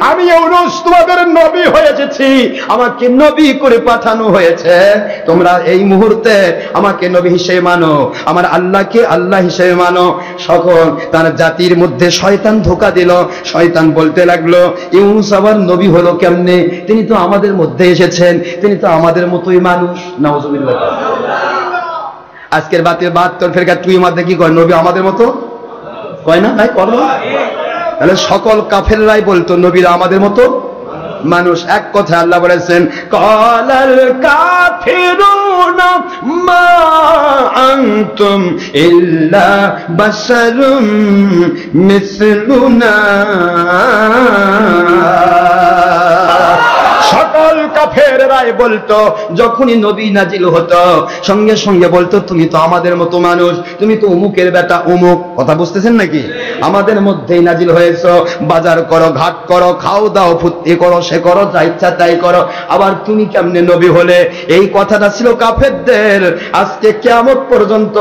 S2: আমি ইউনূস তোমাদের নবী হয়ে এসেছি, আমাকে নবী করে পাঠানো হয়েছে। তোমরা এই মুহূর্তে আমাকে নবী হিসেবে মানো, আমার আল্লাহকে আল্লাহ হিসেবে মানো। সকল তার জাতির মধ্যে শয়তান ধোঁকা দিল। শয়তান বলতে লাগলো, ইউনূস আবার নবী হলো কেমনে? তিনি তো আমাদের মধ্যে এসেছেন, তিনি তো আমাদের মতোই মানুষ। নাউজুবিল্লাহ। আজকের বাতের 72 ফেরকা তুই মধ্যে কি কয়? নবী আমাদের মতো কয় না? তাই করো। তাহলে সকল কাফেররাই বলতো নবীরা আমাদের মতো মানুষ। এক কথা আল্লাহ বলেছেন, কালাল কাফিরুনা মা আনতুম ইল্লা বাশারুম মিসলুনা। সকল কাফেররাই বলতো, যখনই নবী নাজিল হতো সঙ্গে সঙ্গে বলতো, তুমি তো আমাদের মতো মানুষ, তুমি তো অমুকের বেটা অমুক। কথা বুঝতেছেন নাকি? আমাদের মধ্যেই নাজিল হয়েছো, বাজার করো, ঘাট করো, খাও দাও, ফুর্তি করো, সে করো, যা ইচ্ছা তাই করো, আবার তুমি কেমনে নবী হলে? এই কথাটা ছিল কাফেরদের। আজকে কিয়ামত পর্যন্ত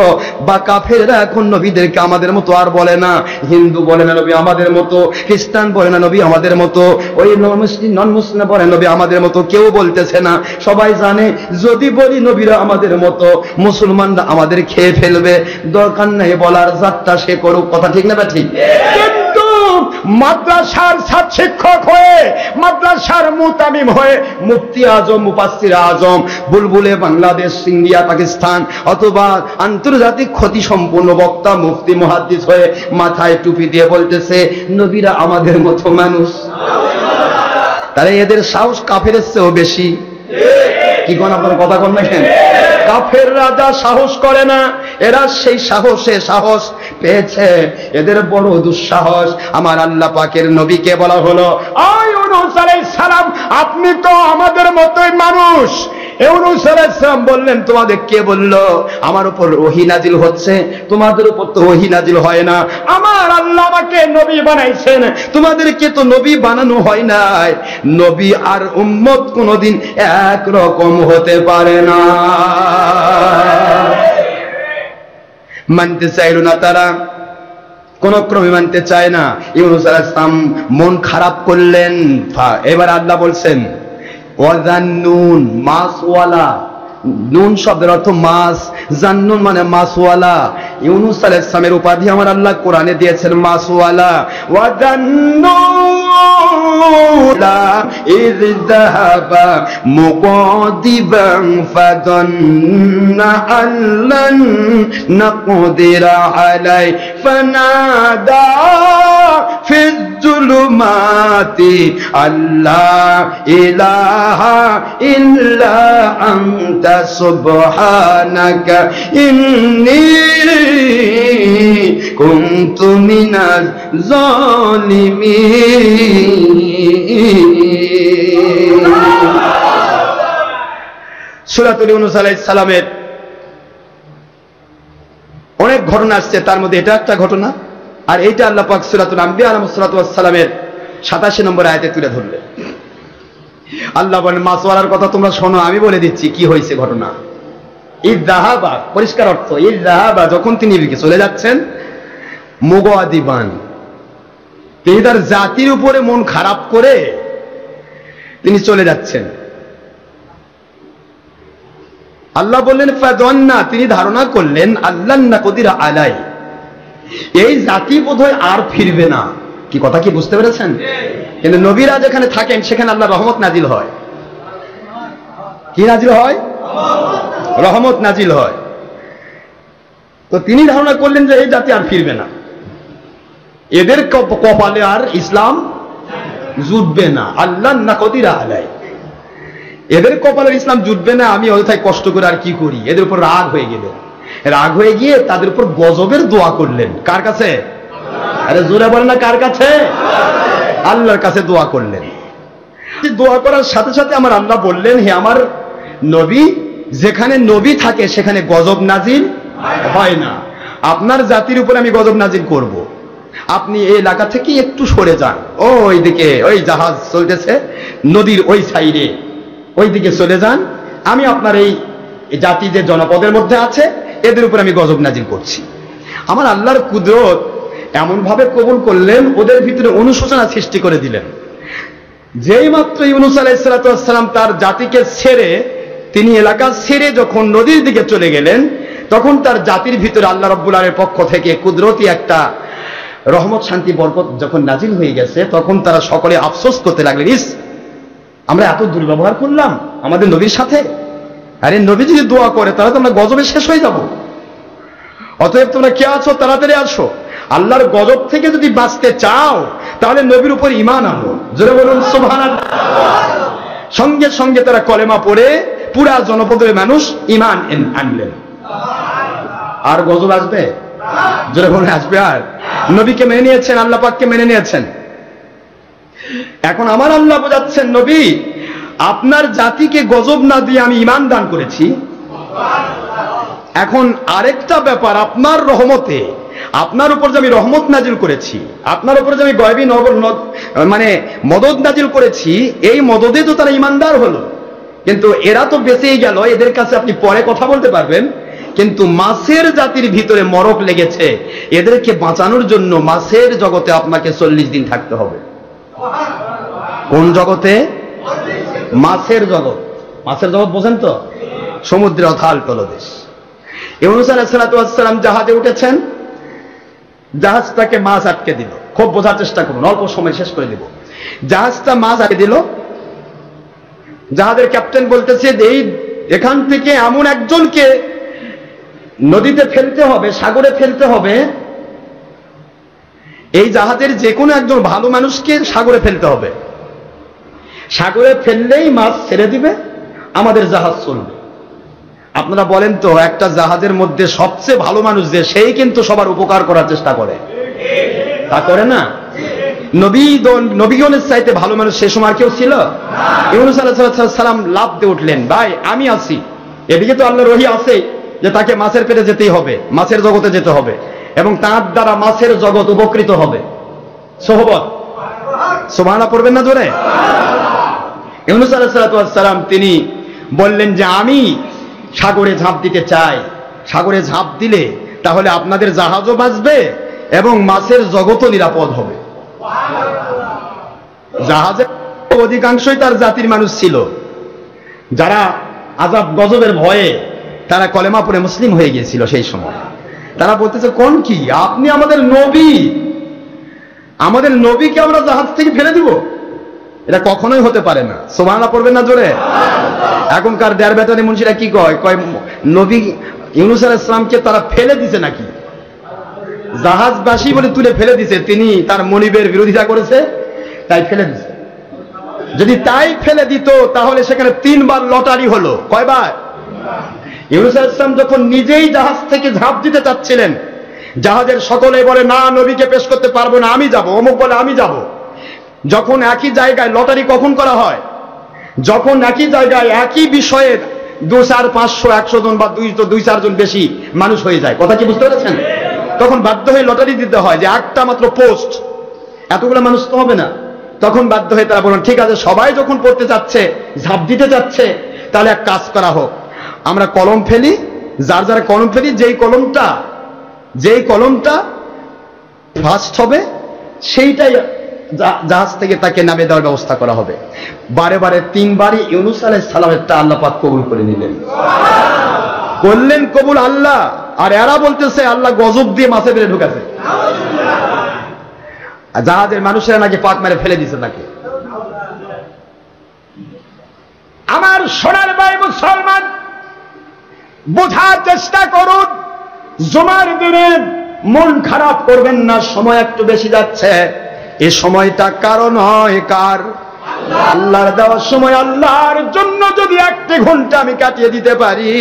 S2: বা কাফেররা এখন নবীদেরকে আমাদের মতো আর বলে না। হিন্দু বলে না নবী আমাদের মতো, খ্রিস্টান বলে না নবী আমাদের মতো, ওই নন মুসলিম বলে নবী আমাদের মতো, কেউ বলতেছে না। সবাই জানে যদি বলি নবীরা আমাদের মতো, মুসলমানরা আমাদের খেয়ে ফেলবে। দরকার নেই বলার, যাত্রা সে করুক। কথা ঠিক না? ঠিক। কিন্তু মাদ্রাসার ছাত্র শিক্ষক হয়ে, মাদ্রাসার মুতামিম হয়ে, মুফতি আজম, মুফাসসির আজম, বুলবুলে বাংলাদেশ, ইন্ডিয়া, পাকিস্তান, অথবা আন্তর্জাতিক খ্যাতি সম্পন্ন বক্তা, মুফতি, মুহাদ্দিস হয়ে মাথায় টুপি দিয়ে বলতেছে নবীরা আমাদের মতো মানুষ। তাহলে এদের সাহস কাফেরের চেয়েও বেশি। কি কোন আপনার কথা কোন দেখেন? কাফের রাজা সাহস করে না, এরা সেই সাহস পেয়েছে। এদের বড় দুঃসাহস। আমার আল্লাহ পাকের নবীকে বলা হলো, আয় ইউনূস আলাইহিস সালাম, আপনি তো আমাদের মতোই মানুষ। ইউনূস আলাইহিস সালাম বললেন, তোমাদের কে বললো আমার উপর ওহী নাজিল হচ্ছে? তোমাদের উপর তো ওহী নাজিল হয় না। আমার আল্লাহ আমাকে নবী বানাইছেন, তোমাদেরকে তো নবী বানানো হয় নাই। নবী আর উম্মত কোনদিন এক রকম হতে পারে না। মানতে চাইল না তারা, কোন ক্রমে মানতে চায় না। ইউনূস আলাইহিস সালাম মন খারাপ করলেন। এবার আল্লাহ বলছেন, ওয়াজান্নুন, মাছওয়ালা। নুন শব্দের অর্থ মাছ, জান্নুন মানে মাছওয়ালা। ইউনূস আলাইহিস সালামের উপাধি আমার আল্লাহ কোরআনে দিয়েছেন মাছওয়ালা। ওয়াজান্নুলা ইয যাহাবা মুকাদিবান ফাযান্না আল্লান নাকদিরা আলাই ফানাদা ফিজ যুলুমাতি আল্লা ইলাহা ইল্লা আনতা সুবহানাকা ইন্নী কুনতু মিনাজ জালিমিন। সূরাতুল ইউনূস আলাইহিস সালামের অনেক ঘটনা আসছে, তার মধ্যে এটা একটা ঘটনা। আর এইটা আল্লাহ পাক সূরাতুল আম্বিয়া আলাইহিস সালাতু ওয়াস সালামের 87 নম্বর আয়াতে তুলে ধরলেন। আল্লাহ বলেন, মাছওয়ালার কথা তোমরা শোনো, আমি বলে দিচ্ছি কি হয়েছে ঘটনা। ইযহাবা, পরিষ্কার অর্থ, ইযহাবা, যখন তিনি চলে যাচ্ছেন, মুগাদিবান, তিনি তার জাতির উপরে মন খারাপ করে তিনি চলে যাচ্ছেন। আল্লাহ বললেন ফাযান্না, তিনি ধারণা করলেন, আল্লাহ নাকদিরা আলাই, এই জাতি বোধহয় আর ফিরবে না। কি কথা কি বুঝতে পেরেছেন? কিন্তু নবীরা যেখানে থাকেন সেখানে আল্লাহ রহমত নাজিল হয়। কি নাজিল হয়? রহমত নাজিল হয়। তো তিনি ধারণা করলেন যে এই জাতি আর ফিরবে না। এদের কপালে আর ইসলাম জুটবে না, আল্লাহ না কদিরা আলাই, এদের কপালে ইসলাম জুটবে না। আমি অযথায় কষ্ট করে আর কি করি, এদের উপর রাগ হয়ে গেলেন, রাগ হয়ে গিয়ে তাদের উপর গজবের দোয়া করলেন। কার কাছে? আরে জোরে বলেন না, কার কাছে? আল্লাহর কাছে দোয়া করলেন। দোয়া করার সাথে সাথে আমার আল্লাহ বললেন, হে আমার নবী, যেখানে নবী থাকে সেখানে গজব নাজিল হয় না, আপনার জাতির উপর আমি গজব নাজিল করব। আপনি এই এলাকা থেকে একটু সরে যান, ওই দিকে ওই জাহাজ চলতেছে নদীর ওই সাইডে, ওই দিকে চলে যান, আমি আপনার এই জাতি যে জনপদের মধ্যে আছে এদের উপর আমি গজব নাজিল করছি। আমার আল্লাহর কুদরত এমন ভাবে কবুল করলেন, ওদের ভিতরে অনুশোচনা সৃষ্টি করে দিলেন। যেই মাত্র ইউনূস আলাইহিস সালাতু ওয়াস সালাম তার জাতিকে ছেড়ে, তিনি এলাকা ছেড়ে যখন নদীর দিকে চলে গেলেন, তখন তার জাতির ভিতরে আল্লাহ রাব্বুল আলামিনের পক্ষ থেকে কুদরতি একটা রহমত, শান্তি, বরকত যখন নাজিল হয়ে গেছে, তখন তারা সকলে আফসোস করতে লাগলেন, ইস, আমরা এত দুর্ব্যবহার করলাম আমাদের নবীর সাথে। আরে নবী যদি দোয়া করে তাহলে তো আমরা গজবে শেষ হয়ে যাব। অতএব তোমরা কে আছো, তাড়াতাড়ি আসো, আল্লাহর গজব থেকে যদি বাঁচতে চাও তাহলে নবীর উপর ঈমান আনো। জোরে বলুন সুবহানাল্লাহ। সঙ্গে সঙ্গে তারা কলেমা পড়ে পুরা জনপদের মানুষ ঈমান আনলেন। আর গজব আসবে? জোরে বলুন, আসবে? আর নবীকে মেনে নিয়েছেন, আল্লাহ পাককে মেনে নিয়েছেন। এখন আমার আল্লাহ বোঝাচ্ছেন, নবী, আপনার জাতিকে গজব না দিয়ে আমি ঈমান দান করেছি। এখন আরেকটা ব্যাপার, আপনার রহমতে, আপনার উপর যে আমি রহমত নাজিল করেছি, আপনার উপর যে আমি গয়বী মানে মদদ নাজিল করেছি, এই মদদে তো তারা ঈমানদার হলো, কিন্তু এরা তো বেঁচেই গেল, এদের কাছে আপনি পরে কথা বলতে পারবেন। কিন্তু মাছের জাতির ভিতরে মরক লেগেছে, এদেরকে বাঁচানোর জন্য মাছের জগতে আপনাকে 40 দিন থাকতে হবে। কোন জগতে? মাছের জগৎ। মাছের জগৎ বোঝেন তো? সমুদ্রের অথাল তলদেশ। ইউনূস আলাইহিস সালাতু ওয়াস সালাম জাহাজে উঠেছেন, জাহাজটাকে মাছ আটকে দিল। খুব বোঝার চেষ্টা করুন, অল্প সময় শেষ করে দিব। জাহাজটা মাছ আটকে দিল। জাহাজের ক্যাপ্টেন বলতেছে, এখান থেকে এমন একজনকে নদীতে ফেলতে হবে, সাগরে ফেলতে হবে, এই জাহাজের যে কোনো একজন ভালো মানুষকে সাগরে ফেলতে হবে। সাগরে ফেললেই মাছ ছেড়ে দিবে, আমাদের জাহাজ চলবে। আপনারা বলেন তো, একটা জাহাজের মধ্যে সবচেয়ে ভালো মানুষ যে, সেই কিন্তু সবার উপকার করার চেষ্টা করে, তা করে না? নবীগণের চাইতে ভালো মানুষ সে সময় কেউ ছিল? ইউনূস আলাইহিস সালাম লাফ দিয়ে উঠলেন, ভাই আমি আছি, এদিকে তো আল্লাহর ওহী আছে যে তাকে মাছের পেটে যেতেই হবে, মাছের জগতে যেতে হবে, এবং তার দ্বারা মাছের জগৎ উপকৃত হবে। সোহবত, সুবহানাল্লাহ পড়বেন না জোরে? ইউনূস আলাইহিস সালাম তিনি বললেন যে, আমি সাগরে ঝাঁপ দিতে চাই, সাগরে ঝাঁপ দিলে তাহলে আপনাদের জাহাজও বাঁচবে এবং মাছের জগৎও নিরাপদ হবে। জাহাজের অধিকাংশই তার জাতির মানুষ ছিল, যারা আযাব গজবের ভয়ে তারা কলেমা পড়ে মুসলিম হয়ে গিয়েছিল। সেই সময় তারা বলতেছে, কোন কি, আপনি আমাদের নবী, আমাদের নবীকে আমরা জাহাজ থেকে ফেলে দিব? এটা কখনোই হতে পারে না। সুবহানাল্লাহ পড়বেন না জোরে? এখনকার দেড় বেটানি মুন্সিরা কি কয়, নবী ইউনূস আলাইহিস সালামকে তারা ফেলে দিছে নাকি? জাহাজবাসী বলে তুলে ফেলে দিছে, তিনি তার মনিবের বিরোধিতা করেছে তাই ফেলে দিছে। যদি তাই ফেলে দিত তাহলে সেখানে 3 বার লটারি হলো। কয়বার? ইউনূস আলাইহিস সালাম যখন নিজেই জাহাজ থেকে ঝাঁপ দিতে চাচ্ছিলেন, জাহাজের সকলে বলে, না, নবীকে পেশ করতে পারবো না, আমি যাব। অমুক বলে, আমি যাব। যখন একই জায়গায় লটারি কখন করা হয়? যখন একই জায়গায় একই বিষয়ের 2, 4, 500, 100 জন বা 2-4 জন বেশি মানুষ হয়ে যায়। কথা কি বুঝতে পেরেছেন? তখন বাধ্য হয়ে লটারি দিতে হয় যে একটা মাত্র পোস্ট, এতগুলো মানুষ তো হবে না। তখন বাধ্য হয়ে তারা বলেন, ঠিক আছে, সবাই যখন পড়তে যাচ্ছে, ঝাঁপ দিতে যাচ্ছে, তাহলে এক কাজ করা হোক, আমরা কলম ফেলি, যার যারা কলম ফেলি, যেই কলমটা ফার্স্ট হবে সেইটাই জাহাজ থেকে তাকে নামে দেওয়ার ব্যবস্থা করা হবে। বারে বারে 3 বারই ইউনূস আলাইহিস সালামেরটা আল্লাহ পাক কবুল করে নিলেন। করলেন কবুল আল্লাহ, আর এরা বলতেছে আল্লাহ গজব দিয়ে মাছে বেড়ে ঢুকাছে। জাহাজের মানুষেরা নাকি পাক মেরে ফেলে দিছে তাকে। আমার সোনার ভাই মুসলমান, বোঝার চেষ্টা করুন, জুমার দিনে মন খারাপ করবেন না, সময় একটু বেশি যাচ্ছে। এই সময়টা কারো নয়, কার? আল্লাহর দেওয়ার সময়। আল্লাহর জন্য যদি 1 ঘন্টা আমি কাটিয়ে দিতে পারি,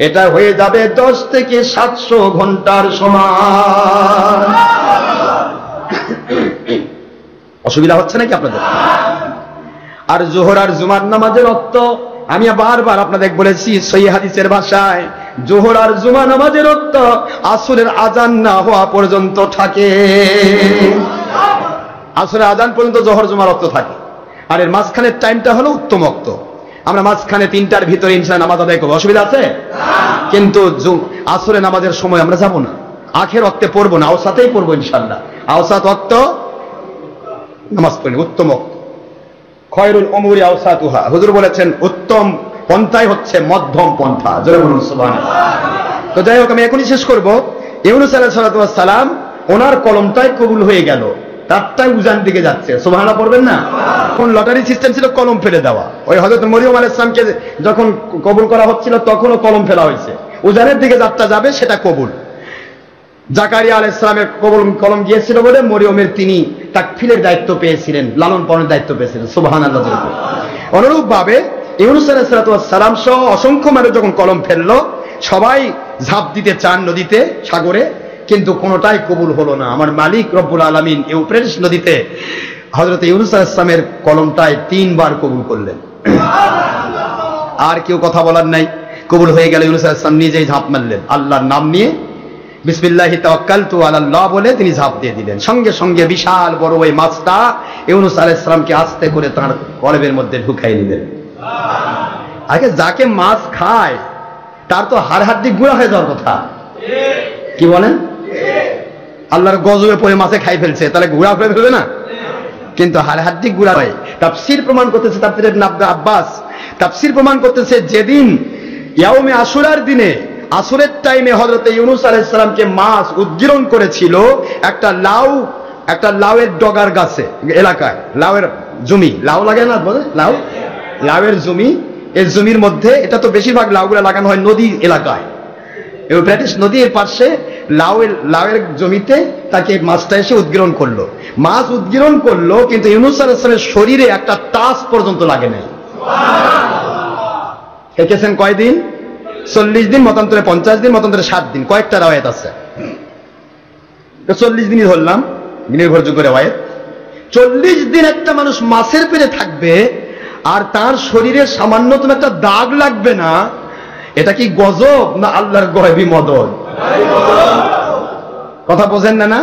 S2: এটা হয়ে যাবে 10 থেকে 700 ঘন্টার সমান। অসুবিধা হচ্ছে নাকি আপনাদের? আর জোহর আর জুমার নামাজের অর্থ আমি বারবার আপনাদের বলেছি সহিহ হাদিসের ভাষায়, জোহর আর জুমা নামাজের অর্থ আসরের আজান না হওয়া পর্যন্ত থাকে। আসরের আজান পর্যন্ত জোহর জুমার অর্থ থাকে, আর এর মাঝখানের টাইমটা হলো উত্তম অক্ত। আমরা মাঝখানে 3টার ভিতরে ইনশাআল্লাহ নামাজ আদায় করবো, অসুবিধা আছে? কিন্তু আসরে নামাজের সময় আমরা যাব না, আখের অক্তে পড়বো না, আওসাতেই পড়বো ইনশাআল্লাহ। আওসাত অক্ত নামাজ পড়ি, উত্তম অক্ত। খয়রুল উমুরি আওসাতুহা, হুজুর বলেছেন উত্তম পন্থাই হচ্ছে মধ্যম পন্থা। জোরে বলুন সুবহানাল্লাহ। তো যাই হোক, আমি এখনই শেষ করবো। ইউনূস আলাইহিস সালাম ওনার কলমটাই কবুল হয়ে গেল, তারটাই উজান দিকে যাচ্ছে। সুবহানাল্লাহ পড়বেন না? কোন লটারি সিস্টেম ছিল, কলম ফেলে দেওয়া। ওই হযরত মরিয়ম আলাইহিস সালামকে যখন কবুল করা হচ্ছিল তখনও কলম ফেলা হয়েছে। উজানের দিকে যাত্রা যাবে, সেটা কবুল। জাকারিয়া আলাইহিস সালামের কলম গিয়েছিল বলে মরিয়মের তিনি তাকফিরের দায়িত্ব পেয়েছিলেন, লালন পালনের দায়িত্ব পেয়েছিলেন। সুবহানাল্লাহ। অনুরূপ ভাবে ইউনূস আলাইহিস সালাম সহ অসংখ্য মানুষ যখন কলম ফেললো, সবাই ঝাঁপ দিতে চান নদীতে, সাগরে, কিন্তু কোনোটাই কবুল হলো না। আমার মালিক রব্বুল আলামিন ইউফ্রেটিস নদীতে হযরত ইউনূস আলাইহিস সালামের কলমটাই 3 বার কবুল করলেন। আর কেউ কথা বলার নাই, কবুল হয়ে গেল। ইউনূস আলাইহিস সালাম নিজেই ঝাঁপ মারলেন, আল্লাহর নাম নিয়ে বিসমিল্লাহি তাওয়াক্কালতু আলাল্লাহ বলে তিনি ঝাঁপ দিয়ে দিলেন। সঙ্গে সঙ্গে বিশাল বড় ওই মাছটা ইউনূস আলাইহিস সালামকে আস্তে করে তার কলবের মধ্যে ঢুকাই দিলেন। আগে যাকে মাছ খায় তার তো হাড় হাড্ডি গুঁড়া হয়ে যাওয়ার কথা, কি বলেন? আল্লাহর গজবে পড়ে মাছে খাই ফেলছে, তাহলে গুঁড়া হয়ে ফেলবে না? কিন্তু হাড় হাড্ডি গুঁড়া হয়। তাফসীর প্রমাণ করতেছে, তাফসীর ইবনে আব্বাস তাফসীর প্রমাণ করতেছে, যেদিন ইয়াউমে আশুরার দিনে, আসরের টাইমে হযরত ইউনূস আলাইহিস সালামকে মাছ উদ্গীরণ করেছিল একটা লাউয়ের ডগার গাছে, এলাকায় লাউয়ের জমি, লাউ লাগে না বলে, লাউয়ের জমি। এই জমির মধ্যে, এটা তো বেশিরভাগ লাউগুলো লাগানো হয় নদী এলাকায়, ইউফ্রেটিস নদীর পাশে লাউয়ের জমিতে তাকে মাছটা এসে উদ্গীরণ করলো। মাছ উদ্গীরণ করলো, কিন্তু ইউনূস আলাইহিস সালামের শরীরে একটা টাচ পর্যন্ত লাগে নাই। থেকেছেন কয়দিন? 40 দিন, মতান্তরে 50 দিন, মতান্তরে 7 দিন, কয়েকটা রাওয়ায়াত আছে। 40 দিনই ধরলাম নির্ভরযোগ্য রাওয়ায়াত। 40 দিন একটা মানুষ মাছের পেটে থাকবে আর তার শরীরে সামান্যতম একটা দাগ লাগবে না, এটা কি গজব না আল্লাহর গয়বী মদদ? কথা বোঝেন না? না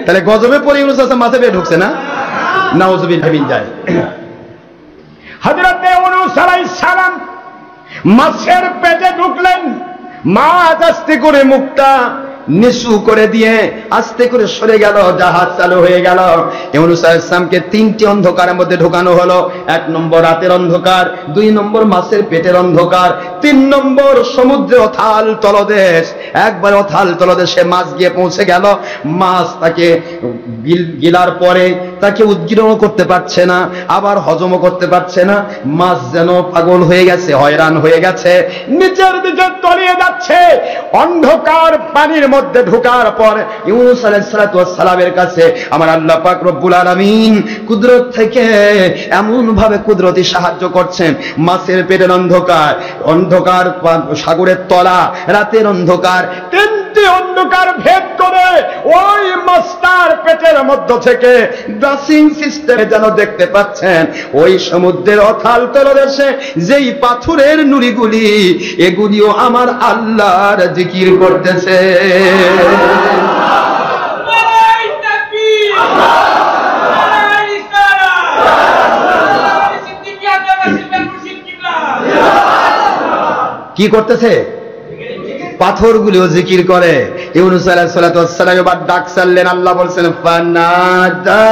S2: তাহলে গজবে পড়ে ইউনূস আলাইহিস সালাম মাছে পেটে ঢুকছে না? নাউযুবিল্লাহি মিন যালিক। হযরত ইউনূস আলাইহিস সালাম মাছের পেটে ঢুকলেন। মাছ আস্তে করে মুখটা নিচু করে দিয়ে আস্তে করে সরে গেল, জাহাজ চালু হয়ে গেল। ইউনূস আলাইহিস সালামকে 3টি অন্ধকারের মধ্যে ঢোকানো হলো। 1 নম্বর রাতের অন্ধকার, 2 নম্বর মাছের পেটের অন্ধকার, 3 নম্বর সমুদ্রের অথাল তলদেশ। একবার অথাল তলদেশে মাছ গিয়ে পৌঁছে গেল। মাছ তাকে গিলার পরে তাকে উদ্গীরণ করতে পারছে না, আবার হজমও করতে পারছে না। মাছ যেন পাগল হয়ে গেছে, হয়রান হয়ে গেছে, নিচের দিকে তলিয়ে যাচ্ছে। অন্ধকার পানির মধ্যে ঢোকার পর ইউনূস আলাইহিস সালামের কাছে আমার আল্লাহ পাক রব্বুল আলামিন কুদরত থেকে এমন ভাবে কুদরতি সাহায্য করছেন। মাছের পেটের অন্ধকার, সাগরের তলা, রাতের অন্ধকার, 3টি অন্ধকার ভেদ করে ওই মাছটার পেটের মধ্য থেকে ড্রেসিং সিস্টেমে যেন দেখতে পাচ্ছেন ওই সমুদ্রের অথাল তলদেশে যেই পাথরের নুড়িগুলি, এগুলিও আমার আল্লাহর জিকির করতেছে। কি করতেছে? পাথরগুলিও জিকির করে। ইউনূস আলাইহিস সালাম এবার ডাক ছাড়লেন। আল্লাহ বলছেন ফানাদা,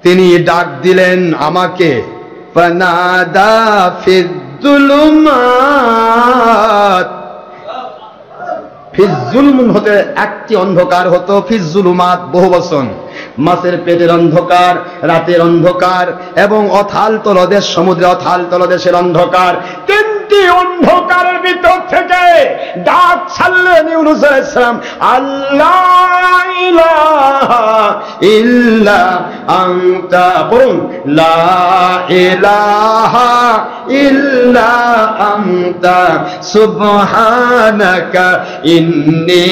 S2: তিনি ডাক দিলেন আমাকে। ফানাদা ফিজ্জুলুমাত, ফিজ্জুলুম হতে একটি অন্ধকার হতো, ফিজ্জুলুমাত বহু বচন। মাছের পেটের অন্ধকার, রাতের অন্ধকার এবং অথাল তলদেশ, সমুদ্রে অথাল তলদেশের অন্ধকার, তিনটি অন্ধকারের ভিতর থেকে ডাক ছাড়লেন ইউনূস আলাইহিস সালাম, আল্লাহ ইলাহা ইল্লা আনতা, বলুন লা ইলাহা ইল্লা আনতা সুবহানাকা ইন্নী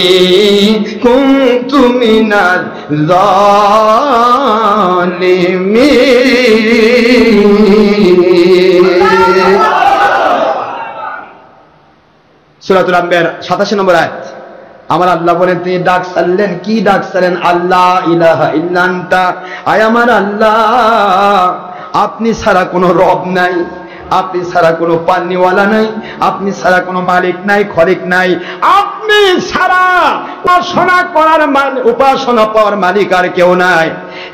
S2: কুনতু মিনাজ জালিমিন। সূরাতুল আম্বিয়ার 87 নম্বর আয়াত। আমার আল্লাহ বলেন, তিনি ডাক ছাড়লেন, কি ডাক ছাড়লেন? আল্লাহ ইলাহা ইল্লা আনতা, আয় আমার আল্লাহ, আপনি ছাড়া কোনো রব নাই, আপনি ছাড়া কোনো পানিওয়ালা নাই, আপনি ছাড়া কোনো মালিক নাই, খলিক নাই, আপনি ছাড়া উপাসনা পাওয়ার মালিক আর কেউ নাই।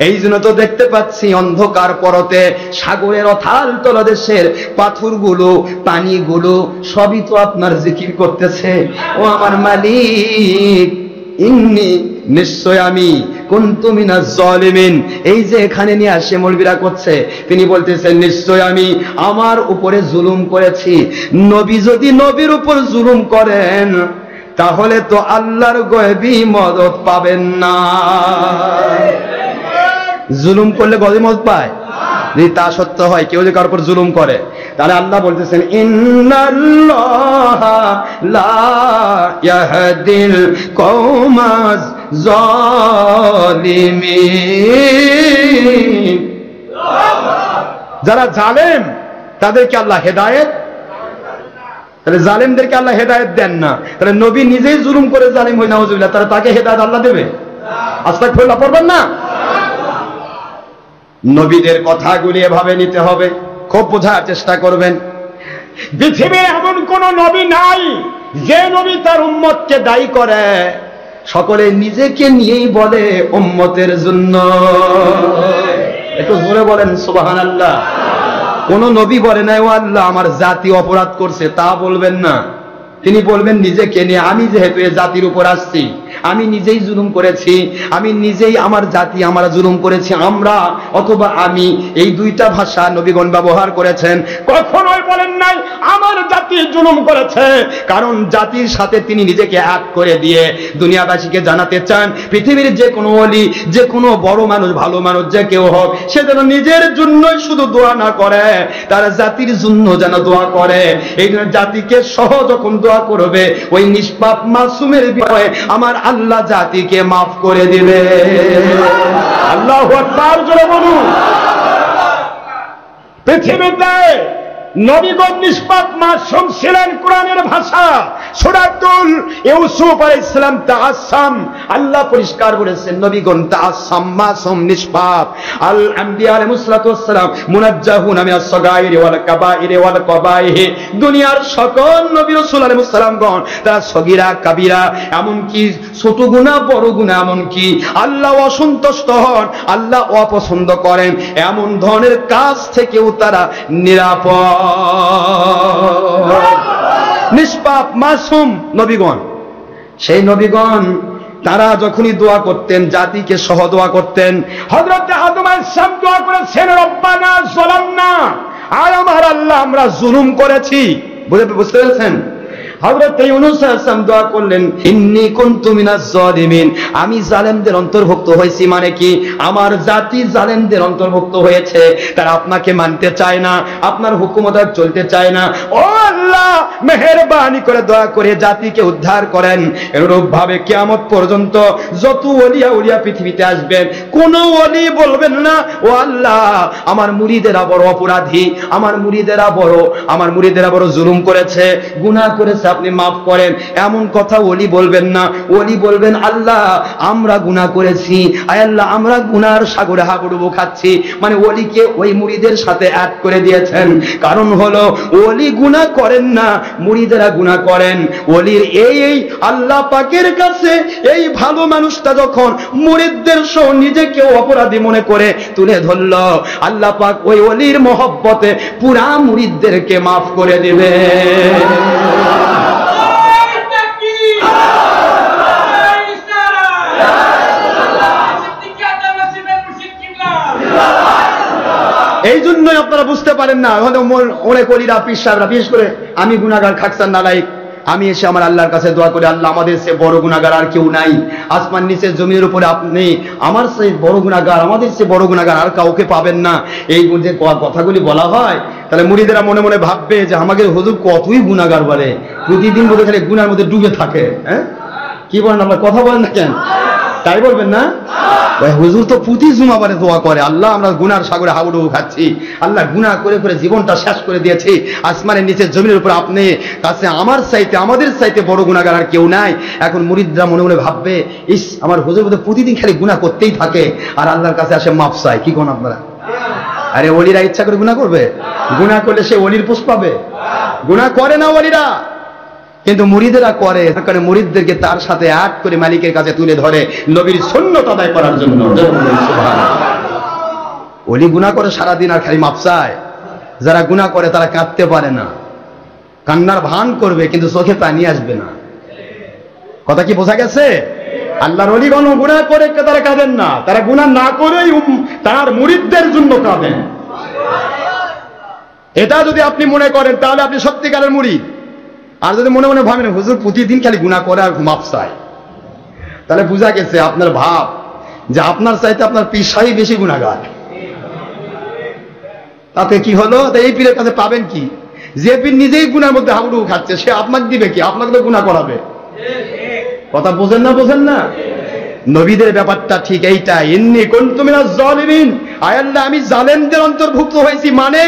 S2: এই জন্য তো দেখতে পাচ্ছি অন্ধকার পরতে সাগরের অথাল তলদেশের পাথরগুলো, পানিগুলো সবই তো আপনার জিকির করতেছে, ও আমার মালিক, ইন্নী, নিশ্চয় আমি, কুনতু মিনাজ জালিমিন। এই যে এখানে নিয়ে আসে মৌলবীরা করছে, তিনি বলতেছেন নিশ্চয় আমি আমার উপরে জুলুম করেছি। নবী যদি নবীর উপর জুলুম করেন তাহলে তো আল্লাহর গয়বী মদদ পাবেন না। জুলুম করলে গয়বী মদদ পায়? যদি তা সত্য হয়, কেউ যদি কারোর উপর জুলুম করে, তাহলে আল্লাহ বলতেছেন ইন্নাল্লাহা লা ইয়াহদিল কওমাজ জালিমিন। যারা জালেম তাদেরকে আল্লাহ হেদায়েত, তাহলে জালেমদেরকে আল্লাহ হেদায়েত দেন না। তাহলে নবী নিজেই জুলুম করে জালিম হয়, নাউজুবিল্লাহ, তাহলে তাকে হেদায়েত আল্লাহ দেবে? আস্তাগফিরুল্লাহ পড়বেন না? নবীদের কথাগুলি এভাবে নিতে হবে, খুব বোঝার চেষ্টা করবেন। পৃথিবীর এমন কোন নবী নাই যে নবী তার উম্মতকে দায়ী করে, সকলে নিজেকে নিয়েই বলে উম্মতের জন্য। একটু জোরে বলেন সুবহানাল্লাহ। কোন নবী বলে নাই ও আল্লাহ আমার জাতি অপরাধ করছে, তা বলবেন না। তিনি বলবেন নিজেকে নিয়ে, আমি যেহেতু এ জাতির উপর আসছি, আমি নিজেই জুলুম করেছি, আমি নিজেই, আমার জাতি আমরা জুলুম করেছি, আমরা অথবা আমি, এই দুইটা ভাষা নবীগণ ব্যবহার করেছেন। কখনোই বলেন নাই আমার জাতি জুলুম করেছে, কারণ জাতির সাথে তিনি নিজেকে এক করে দিয়ে দুনিয়াবাসীকে জানাতে চান পৃথিবীর যে কোনো ওলি, যে কোনো বড় মানুষ, ভালো মানুষ যে কেউ হোক, সে যেন নিজের জন্যই শুধু দোয়া না করে, তার জাতির জন্য যেন দোয়া করে। এই জন্য জাতিকে সহ যখন দোয়া করবে, ওই নিষ্পাপ মাসুমের বিষয়ে আমার আল্লাহ জাতিকে মাফ করে দিবে। আল্লাহু আকবার, জোরে বলুন। পৃথিবীতে নবীগণ নিষ্পাপ মাসুম ছিলেন। কোরআনের ভাষা সূরাতুল ইউসুফ আলাইহিস সালাম তাআসাম, আল্লাহ পরিষ্কার বলেছেন নবীগণ তাআসাম, মাসুম, নিষ্পাপ। আল আম্বিয়া আলাইহিস সালাতু ওয়াস সালাম মুনাজ্জাহুনা মিনাস সাগাইরি ওয়াল কাবাইরি ওয়াল কবাইহি। দুনিয়ার সকল নবী রাসূল আলাইহিস সালামগণ তারা সগীরা কাবীরা, এমনকি ছোট গুনাহ বড় গুনাহ, এমনকি আল্লাহ অসন্তুষ্ট হন, আল্লাহ অপছন্দ করেন এমন ধরনের কাজ থেকেও তারা নিরাপদ। নিষ্পাপ মাসুম নবীগণ, সেই নবীগণ তারা যখনই দোয়া করতেন জাতিকে সহ দোয়া করতেন। হযরত আদম আলাইহিস সালাম দোয়া করেছেন রব্বানা যালামনা, আয় আমার আল্লাহ আমরা জুলুম করেছি। বুঝতে পেরেছেন? হযরত ইউনূস আলাইহিস সালাম দোয়া করলেন ইন্নী কুনতু মিনাজ জালিমিন, আমি জালেমদের অন্তর্ভুক্ত হয়েছি। মানে কি? আমার জাতি জালেমদের অন্তর্ভুক্ত হয়েছে, তারা আপনাকে মানতে চায় না, আপনার হুকুমত চলতে চায় না। ও আল্লাহ, মেহেরবানি করে দয়া করে জাতিকে উদ্ধার করেন। এরূপ ভাবে কিয়ামত পর্যন্ত যত ওলিয়া উলিয়া পৃথিবীতে আসবেন, কোন ওলি বলবেন না ও আল্লাহ আমার মুরিদেরা বড় অপরাধী, আমার মুরিদেরা বড় জুলুম করেছে, গুনাহ করেছে, আপনি মাফ করেন। এমন কথা ওলি বলবেন না। ওলি বলবেন আল্লাহ আমরা গুনাহ করেছি, আয় আল্লাহ আমরা গুনার সাগরে হাবুডুবু খাচ্ছি। মানে ওলিকে ওই মুরিদের সাথে অ্যাড করে দিয়েছেন। কারণ হলো ওলি গুনাহ করেন না, মুরিদেরা গুনাহ করেন। ওলির এই আল্লাহ পাকের কাছে এই ভালো মানুষটা যখন মুরিদদের সহ নিজেকে অপরাধী মনে করে তুলে ধরল, আল্লাহ পাক ওই ওলির মহব্বতে পুরা মুরিদদেরকে মাফ করে দিবে। এই জন্যই আপনারা বুঝতে পারেন না, অনেক ওলিরা পীর সাহেবরা, বিশেষ করে আমি গুনাহগার খাকসান নালায়েক, আমি এসে আমার আল্লাহর কাছে দোয়া করি, আল্লাহ আমাদের সে বড় গুনাহগার আর কেউ নাই, আসমান নিচে জমির উপরে আপনি আমার সে বড় গুনাহগার, আমাদের সে বড় গুনাহগার আর কাউকে পাবেন না। এই যে কথাগুলি বলা হয়, তাহলে মুরিদেরা মনে মনে ভাববে যে আমাদের হুজুর কতই গুনাহগার বলে, প্রতিদিন বোধহয় খালি গুনার মধ্যে ডুবে থাকে। হ্যাঁ, কি বলেন আপনার, কথা বলেন না কেন? তাই বলবেন না? হুজুর তো প্রতি জুমাবারে দোয়া করে, আল্লাহ আমরা গুনার সাগরে হাবুডুবু খাচ্ছি, আল্লাহ গুনাহ করে করে জীবনটা শেষ করে দিয়েছি, আসমানের নিচে জমিনের উপর আপনি কাছে আমার চাইতে আমাদের চাইতে বড় গুনাহগার আর কেউ নাই। এখন মুরিদরা মনে মনে ভাববে, ইস আমার হুজুর বোধহয় প্রতিদিন খালি গুনাহ করতেই থাকে আর আল্লাহর কাছে আসে মাপ চায়। কি কোন আপনারা? আরে ওলিরা ইচ্ছা করে গুনাহ করবে? গুনাহ করলে সে ওলির পোস্ট পাবে? গুনাহ করে না ওলিরা, কিন্তু মুরিদেরা করে, কারণ মুরিদদেরকে তার সাথে আট করে মালিকের কাছে তুলে ধরে নবীর সুন্নাত আদায় করার জন্য। ওলি গুনাহ করে সারাদিন আর খালি মাপ চায়, যারা গুনাহ করে তারা কাঁদতে পারে না, কান্নার ভান করবে কিন্তু চোখে পানি আসবে না। কথা কি বোঝা গেছে? আল্লাহর ওলিগণ গুনাহ করে তারা কাঁদেন না, তারা গুনাহ না করেই তার মুরিদদের জন্য কাঁদেন। এটা যদি আপনি মনে করেন তাহলে আপনি সত্যিকারের মুরিদ। আর যদি মনে মনে ভাবেন হুজুর প্রতিদিন খালি গুনাহ করে আর মাপ চায়, তাহলে বোঝা গেছে আপনার ভাব যে আপনার চাইতে আপনার পীর সাহেব বেশি গুনাহগার। তাতে কি হলো? এই পীরের কাছে পাবেন কি? যে পীর নিজেই গুনার মধ্যে হাবুডুবু খাচ্ছে, সে আপনাকে দিবে কি? আপনাকে তো গুনাহ করাবে। কথা বোঝেন না? বোঝেন না? নবীদের ব্যাপারটা ঠিক এইটা, ইন্নী কুনতু মিনাজ জালিমিন, আয় আল্লাহ আমি জালেমদের অন্তর্ভুক্ত হয়েছি, মানে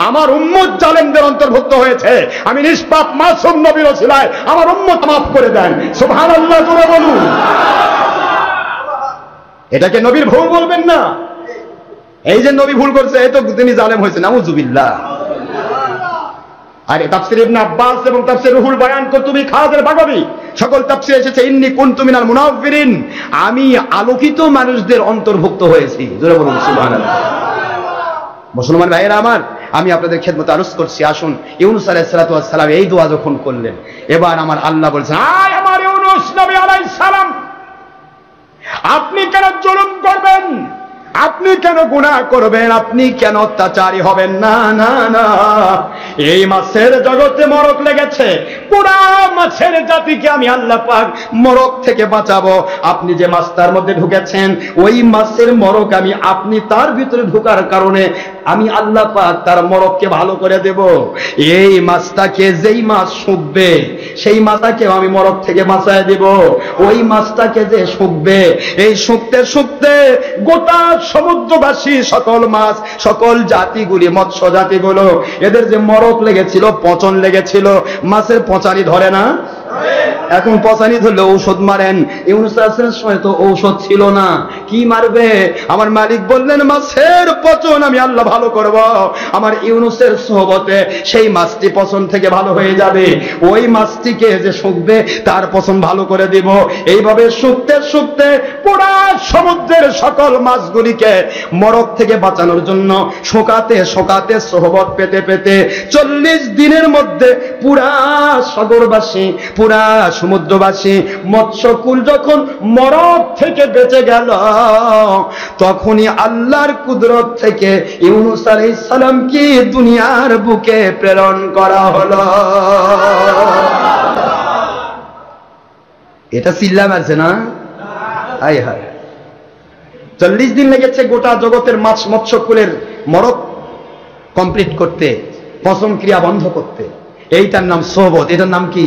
S2: আমার উম্মত জালেমদের অন্তর্ভুক্ত হয়েছে, আমি নিষ্পাপ মাসুম নবীর ওসিলায় আমার উম্মত মাফ করে দেন। সুবহানাল্লাহ জোরে বলুন। এটাকে নবীর ভুল বলবেন না। এই যে নবী ভুল করছে, এই তো তিনি জালেম হয়েছে, নাউজুবিল্লাহ। আর তাফসীর ইবনে আব্বাস এবং তাফসীর রুহুল বায়ান কুতুবি খাযের বাগাবী সকল তাফসীরে এসেছে ইন্নী কুনতু মিনাল মুনাফফিরিন, আমি আলোকিত মানুষদের অন্তর্ভুক্ত হয়েছি। জোরে বলুন সুবহানাল্লাহ। মুসলমান ভাইয়েরা আমার, আমি আপনাদের খেদমতে আরজ করছি, আসুন ইউনূস আলাইহিস সালাতু ওয়াস সালাম এই দোয়া যখন করলেন, এবার আমার আল্লাহ বলছেন, আয় আমার ইউনূস নবী আলাইহিস সালাম, আপনি কেন জুলুম করবেন, আপনি কেন গুনাহ করবেন, আপনি কেন অত্যাচারী হবেন না? না না, এই মাছের জগতে মরক লেগেছে, পুরা মাছের জাতিকে আমি আল্লাহ পাক মরক থেকে বাঁচাবো। আপনি যে মাছটার মধ্যে ঢুকেছেন, ওই মাছের মরক আমি আপনি তার ভিতরে ঢোকার কারণে আমি আল্লাহ পাক তার মরককে ভালো করে দেব। এই মাছটাকে যেই মাছ শুকবে, সেই মাছটাকেও আমি মরক থেকে বাঁচায় দেব। ওই মাছটাকে যে শুকবে, এই শুকতে শুকতে গোটা সমুদ্রবাসী সকল মাছ, সকল জাতিগুলি, মৎস্য জাতিগুলো, এদের যে মরক লেগেছিল, পচন লেগেছিল, মাছের পচানি ধরে না? এখন পচানি ধরলে ঔষধ মারেন, ইউনূস আলাইহিস সময় তো ঔষধ ছিল না, কি মারবে? আমার মালিক বললেন মাছের পচন আমি আল্লাহ ভালো করব, আমার ইউনূসের সোহবতে সেই মাছটি পচন থেকে ভালো হয়ে যাবে, ওই মাছটিকে যে শুকবে তার পচন ভালো করে দিব। এইভাবে শুকতে শুকতে পুরা সমুদ্রের সকল মাছগুলিকে মরক থেকে বাঁচানোর জন্য শুকাতে শুকাতে সোহবত পেতে পেতে 40 দিনের মধ্যে পুরা সাগরবাসী, পুরা সমুদ্রবাসী, মৎস্যকুল যখন মরক থেকে বেঁচে গেল, তখনই আল্লাহর কুদরত থেকে ইউনূস আলাইহিস সালামকে দুনিয়ার বুকে প্রেরণ করা হলো। এটা চিল্লাম আছে না? হায় হায়, 40 দিন লেগেছে গোটা জগতের মাছ মৎস্যকুলের মরক কমপ্লিট করতে, পচন ক্রিয়া বন্ধ করতে। এইটার নাম সোহবত। এটার নাম কি?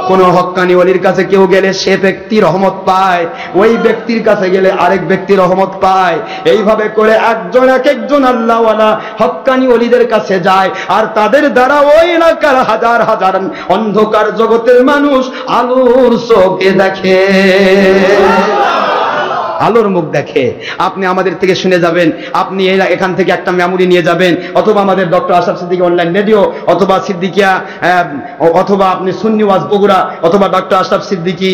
S2: কোন হক্কানি ওলির কাছে কেউ গেলে সে ব্যক্তি রহমত পায়, ওই ব্যক্তির কাছে গেলে আরেক ব্যক্তি রহমত পায়। এইভাবে করে একজন এক একজন আল্লাহওয়ালা হক্কানি ওলিদের কাছে যায়, আর তাদের দ্বারা ওই এলাকার হাজার হাজার অন্ধকার জগতের মানুষ আলোর চোখে দেখে, আলোর মুখ দেখে। আপনি আমাদের থেকে শুনে যাবেন, আপনি এখান থেকে একটা মেমোরি নিয়ে যাবেন, অথবা আমাদের doctor Ashraf Siddiqui online radio, অথবা সিদ্দিকিয়া, অথবা আপনি সুন্নি ওয়াজ বগুড়া, অথবা ডক্টর আশরাফ সিদ্দিকী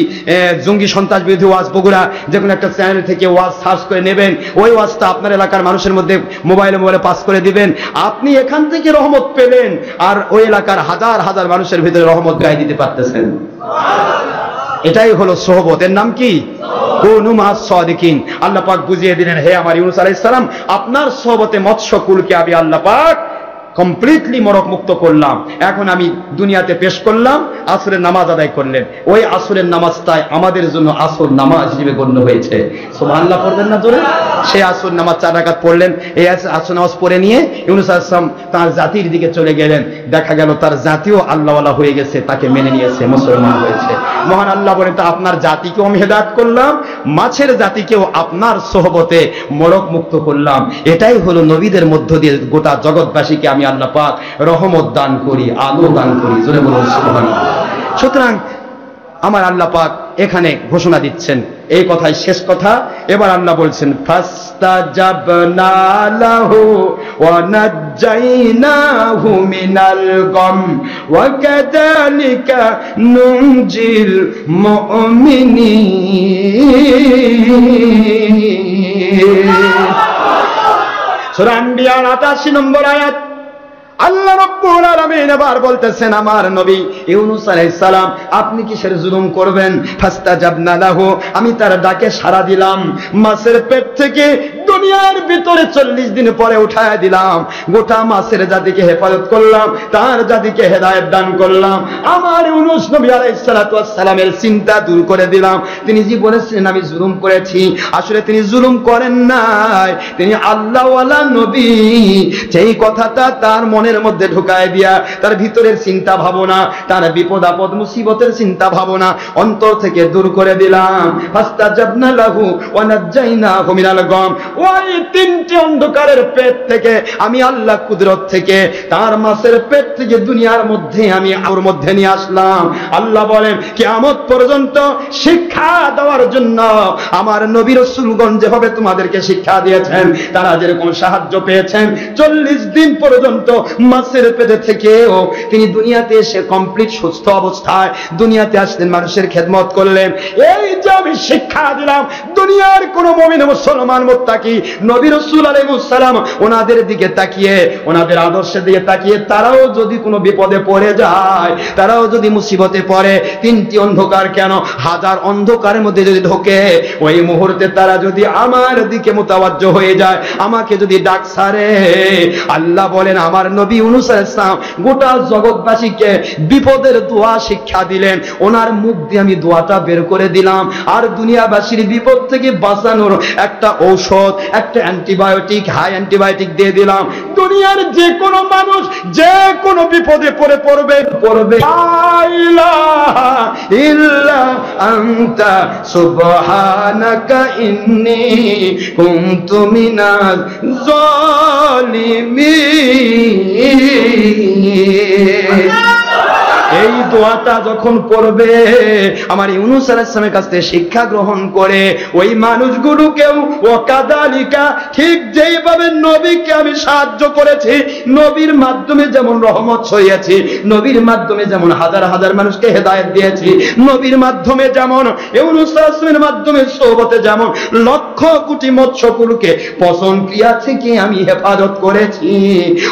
S2: জঙ্গি সন্ত্রাস বিরোধী ওয়াজ বগুড়া, যে কোনো একটা চ্যানেল থেকে ওয়াজ সার্চ করে নেবেন, ওই ওয়াজটা আপনার এলাকার মানুষের মধ্যে মোবাইলে পাস করে দিবেন। আপনি এখান থেকে রহমত পেলেন, আর ওই এলাকার হাজার হাজার মানুষের ভিতরে রহমত গায়ে দিতে পারতেছেন। এটাই হলো সোহবত। এর নাম কি? কুনু মা'আস সাদিকিন। আল্লাহ পাক বুঝিয়ে দিলেন, হে আমার ইউনূস আলাইহিস সালাম, আপনার সোহবতে মৎস্যকুলকে আমি আল্লাহ পাক কমপ্লিটলি মরক মুক্ত করলাম। এখন আমি দুনিয়াতে পেশ করলাম, আসরের নামাজ আদায় করলেন। ওই আসরের নামাজটাই আমাদের জন্য আসর নামাজ হিসেবে গণ্য হয়েছে। সুবহানাল্লাহ পড়বেন না জোরে? সেই আসর নামাজ 4 রাকাত পড়লেন। এই আসর নামাজ পড়ে নিয়ে ইউনূস আলাইহিস সালাম তার জাতির দিকে চলে গেলেন। দেখা গেল তার জাতিও আল্লাহওয়ালা হয়ে গেছে, তাকে মেনে নিয়েছে, মুসলমান হয়েছে। মহান আল্লাহ বলেন, তা আপনার জাতিকেও আমি হেদায়েত করলাম, মাছের জাতিকেও আপনার সোহবতে মরক মুক্ত করলাম। এটাই হলো নবীদের মধ্য দিয়ে গোটা জগৎবাসীকে আমি আল্লাহ পাক রহমত দান করি, আলো দান করি। জোরে বলুন সুবহানাল্লাহ। সুতরাং আমার আল্লাহ পাক এখানে ঘোষণা দিচ্ছেন, এই কথাই শেষ কথা। এবার আল্লাহ বলছেন, ফাস্তাজাবনা লাহু ওয়া নাজ্জাইনাহু মিনাল গাম ওয়া কাযালিকা নুনজিল মুমিনিন। সূরা আম্বিয়ার 88 নম্বর আয়াত। আল্লাহ রাব্বুল আলামিন এবার বলতেছেন, আমার নবী ইউনূস আলাইহিস সালাম আপনি কিসের জুলুম করবেন? ফাস্তাজাবনা লাহু, আমি তার ডাকে সাড়া দিলাম। মাছের পেট থেকে দুনিয়ার ভিতরে 40 দিন পরে উঠায় দিলাম। গোটা মাছের জাতিকে হেফাজত করলাম, তার জাতিকে হেদায়েত দান করলাম। আমার ইউনূস নবী আলাইহিস সালাতু ওয়াস সালামের চিন্তা দূর করে দিলাম। তিনি যে বলেছেন আমি জুলুম করেছি, আসলে তিনি জুলুম করেন নাই, তিনি আল্লাহওয়ালা নবী। সেই কথাটা তার মনের মধ্যে ঢুকায় দিয়া তার ভিতরের চিন্তা ভাবনা, তার বিপদ আপদ মুসিবতের চিন্তা ভাবনা অন্তর থেকে দূর করে দিলাম। ফাস্তাজাবনা লাহু ওয়া নাজ্জাইনাহু মিনাল গাম, ওই 3টি অন্ধকারের পেট থেকে আমি আল্লাহ কুদরত থেকে, তার মাছের পেট থেকে দুনিয়ার মধ্যে আমি ওর মধ্যে নিয়ে আসলাম। আল্লাহ বলেন, কিয়ামত পর্যন্ত শিক্ষা দেওয়ার জন্য আমার নবী রাসূলগণ যেভাবে তোমাদেরকে শিক্ষা দিয়েছেন, তারা যেরকম সাহায্য পেয়েছেন, 40 দিন পর্যন্ত মাছের পেটে থেকেও তিনি দুনিয়াতে এসে কমপ্লিট সুস্থ অবস্থায় দুনিয়াতে আসলেন, মানুষের খেদমত করলেন। এই যে আমি শিক্ষা দিলাম, দুনিয়ার কোন মুমিন মুসলমান মুত্তাকি নবী রাসূল আলাইহিস সালাম ওনাদের দিকে তাকিয়ে, ওনাদের আদর্শের দিকে তাকিয়ে তারাও যদি কোনো বিপদে পড়ে যায়, তারাও যদি মুসিবতে পড়ে, 3টি অন্ধকার কেন, 1000 অন্ধকারের মধ্যে যদি ঢোকে, ওই মুহূর্তে তারা যদি আমার দিকে মুতাওয়াজ্জহ হয়ে যায়, আমাকে যদি ডাক ছাড়ে, আল্লাহ বলেন আমার নবী ইউনূস আলাইহিস সালাম গোটা জগৎবাসীকে বিপদের দোয়া শিক্ষা দিলেন। ওনার মুখ দিয়ে আমি দোয়াটা বের করে দিলাম। আর দুনিয়াবাসীর বিপদ থেকে বাঁচানোর একটা ঔষধ, একটা অ্যান্টিবায়োটিক, হাই অ্যান্টিবায়োটিক দিয়ে দিলাম। দুনিয়ার যে কোনো মানুষ যে কোনো বিপদে পড়বে লা ইলাহা ইল্লা আনতা সুবহানাকা ইন্নী কুনতু মিনাজ জালিমিন। এই দোয়াটা যখন পড়বে, আমার ইউনূস আলাইহিস সালামের কাছ থেকে শিক্ষা গ্রহণ করে ওই মানুষগুলোকেও ওয়াকাদালিকা, ঠিক যেইভাবে নবীকে আমি সাহায্য করেছি, নবীর মাধ্যমে যেমন রহমত ছড়িয়েছি, নবীর মাধ্যমে যেমন হাজার হাজার মানুষকে হেদায়েত দিয়েছি, নবীর মাধ্যমে যেমন ইউনূস আলাইহিস সালামের মাধ্যমে সোহবতে যেমন লক্ষ কোটি মৎস্যকুলকে পচন ক্রিয়া থেকে আমি হেফাজত করেছি,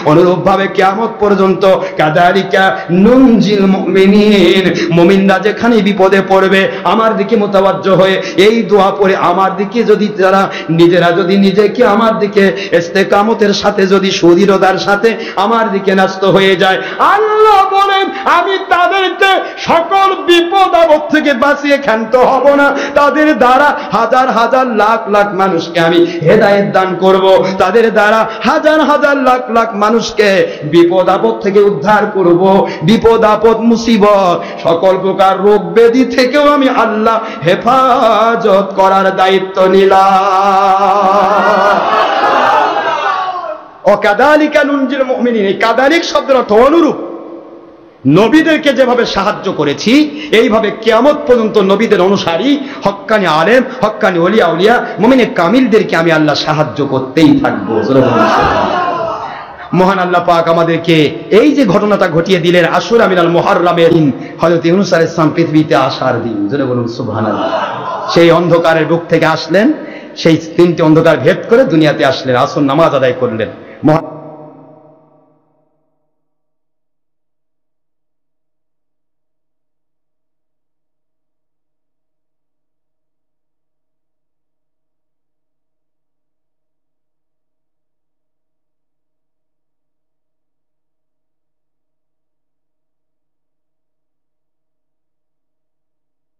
S2: অনুরূপভাবে কিয়ামত পর্যন্ত কাদালিকা নুনজিল মুমিনিন, মুমিনরা যেখানে বিপদে পড়বে আমার দিকে মুতাওয়াজ্জহ হয়ে এই দোয়া পড়ে আমার দিকে যদি তারা নিজেরা যদি নিজেকে আমার দিকে ইস্তেকামতের সাথে যদি সুদৃঢ়তার সাথে আমার দিকে ন্যস্ত হয়ে যায়, আল্লাহ বলেন আমি তাদেরকে সকল বিপদ আপদ থেকে বাঁচিয়ে ক্ষান্ত হব না। তাদের দ্বারা হাজার হাজার লাখ লাখ মানুষকে আমি হেদায়েত দান করব, তাদের দ্বারা হাজার হাজার লাখ লাখ মানুষকে বিপদ আপদ থেকে উদ্ধার করব। বিপদ আপদ মুসিবত সকল প্রকার রোগ ব্যাধি থেকেও আমি আল্লাহ হেফাজত করার দায়িত্ব নিলাম। ওয়াকাদালিকা নুনজিল মুমিনিন, কাদালিক শব্দের অর্থ অনুরূপ। নবীদেরকে যেভাবে সাহায্য করেছি, এইভাবে কিয়ামত পর্যন্ত নবীদের অনুসারী হক্কানি আলেম, হক্কানি ওলিয়া উলিয়া মুমিনে কামিলদেরকে আমি আল্লাহ সাহায্য করতেই থাকবো। মহান আল্লাহ পাক আমাদেরকে এই যে ঘটনাটা ঘটিয়ে দিলেন, আশুরা মিনাল মুহাররামের দিন, হযরত ইউনূস আলাইহিস সালাম পৃথিবীতে আসার দিন। জোরে বলুন সুবহানাল্লাহ। সেই অন্ধকারের বুক থেকে আসলেন, সেই 3টি অন্ধকার ভেদ করে দুনিয়াতে আসলেন, আসর নামাজ আদায় করলেন।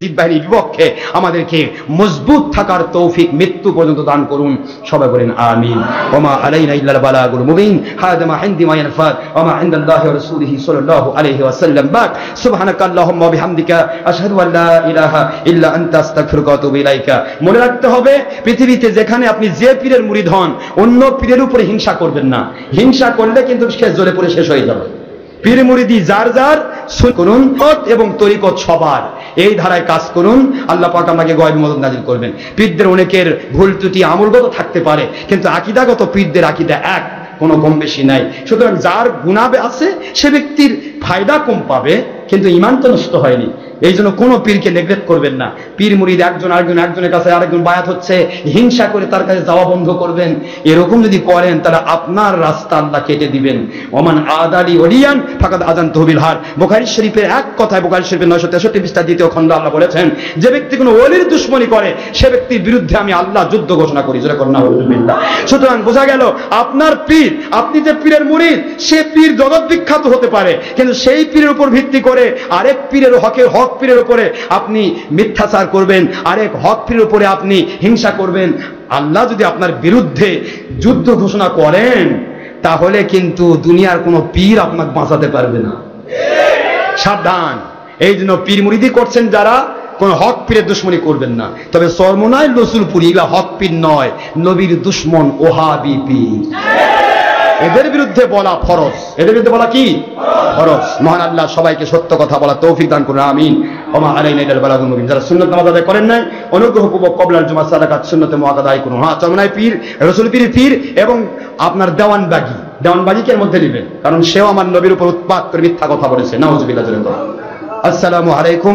S2: ইজিদ বাহিনীর বিপক্ষে আমাদেরকে মজবুত থাকার তৌফিক মৃত্যু পর্যন্ত দান করুন। সবাই বলেন আমিন। ওমা আলাইনা ইল্লাল বালাগুল মুবিন। হাদা মা ইনদি মা ইয়ানফাদ ওয়া মা ইনদাল্লাহি ওয়া রাসূলিহি সাল্লাল্লাহু আলাইহি ওয়াসাল্লাম। বাক সুবহানাকা আল্লাহুম্মা ওয়া বিহামদিকা আশহাদু আল লা ইলাহা ইল্লা আনতা আস্তাগফিরুকা ওয়া আতুবু ইলাইকা। মনে রাখতে হবে, পৃথিবীতে যেখানে আপনি যে পীরের মুরিদ হন, অন্য পীরের উপরে হিংসা করবেন না। হিংসা করলে কিন্তু শেষ জ্বলে পড়ে শেষ হয়ে যাবে। পীর মুরিদি যার যার করুন এবং তরিকত সবার, এই ধারায় কাজ করুন। আল্লাহ পাক আমাকে গয়ব মদদ নাজিল করবেন। পীরদের অনেকের ভুল ত্রুটি আমলগত থাকতে পারে, কিন্তু আকীদাগত পীরদের আকীদা এক, কোনো কম বেশি নাই। সুতরাং যার গুনাহ আছে সে ব্যক্তির ফায়দা কম পাবে, কিন্তু ঈমান তো নষ্ট হয়নি। এই জন্য কোনো পীরকে নেগলেক্ট করবেন না। পীর মুরিদ একজনের কাছে আরেকজন বায়াত হচ্ছে, হিংসা করে তার কাছে যাওয়া বন্ধ করবেন। এরকম যদি করেন তাহলে আপনার রাস্তা আল্লাহ কেটে দিবেন। ওমান আদালি ওলিয়ান ফাকাদ আযানতুহু বিল হার। বুখারী শরীফের এক কথায়, বুখারী শরীফের 963 পৃষ্ঠা 2য় খণ্ড আল্লাহ বলেছেন, যে ব্যক্তি কোনো ওলির দুশমনী করে সে ব্যক্তির বিরুদ্ধে আমি আল্লাহ যুদ্ধ ঘোষণা করি। জোরে করুন আলহামদুলিল্লাহ। সুতরাং বোঝা গেল, আপনার পীর, আপনি যে পীরের মুরিদ, সে পীর জগৎ বিখ্যাত হতে পারে, কিন্তু সেই পীরের উপর ভিত্তি করে আরেক পীরের হক পীরের উপরে আপনি মিথ্যাচার করবেন, আরেক হক পীরের উপরে আপনি হিংসা করবেন। আল্লাহ যদি আপনার বিরুদ্ধে যুদ্ধ ঘোষণা করেন, তাহলে কিন্তু দুনিয়ার কোনো পীর আপনাকে বাঁচাতে পারবে না। সাবধান। এই জন্য পীর মুরিদি করছেন যারা, কোন হক পীরের দুশ্মনী করবেন না। তবে চরমোনাই রসুলপুরি এগুলা হক পীর নয়, নবীর দুশ্মন ওহাবি পীর। এদের বিরুদ্ধে বলা ফরজ। এদের বিরুদ্ধে বলা কি ফরজ। মহান আল্লাহ সবাইকে সত্য কথা বলা তৌফিক দান করুন, আমিন। ওমা আলাইনা ইল্লাল বালাগুল মুবিন। যারা সুন্নাত নামাজ আদায় করেন নাই, অনুগ্রহপূর্বক কবলাল জুমা সাদাকাত সুন্নতে মুআক্কাদা আদায় করুন। হ্যাঁ, চরমোনাই পীর, রসুল পীর এবং আপনার দেওয়ানবাগিকে এর মধ্যে নেবেন, কারণ সেও আমার নবীর উপর উৎপাত করে মিথ্যা কথা বলেছে। নাউজুবিল্লাহ। আসসালামু আলাইকুম।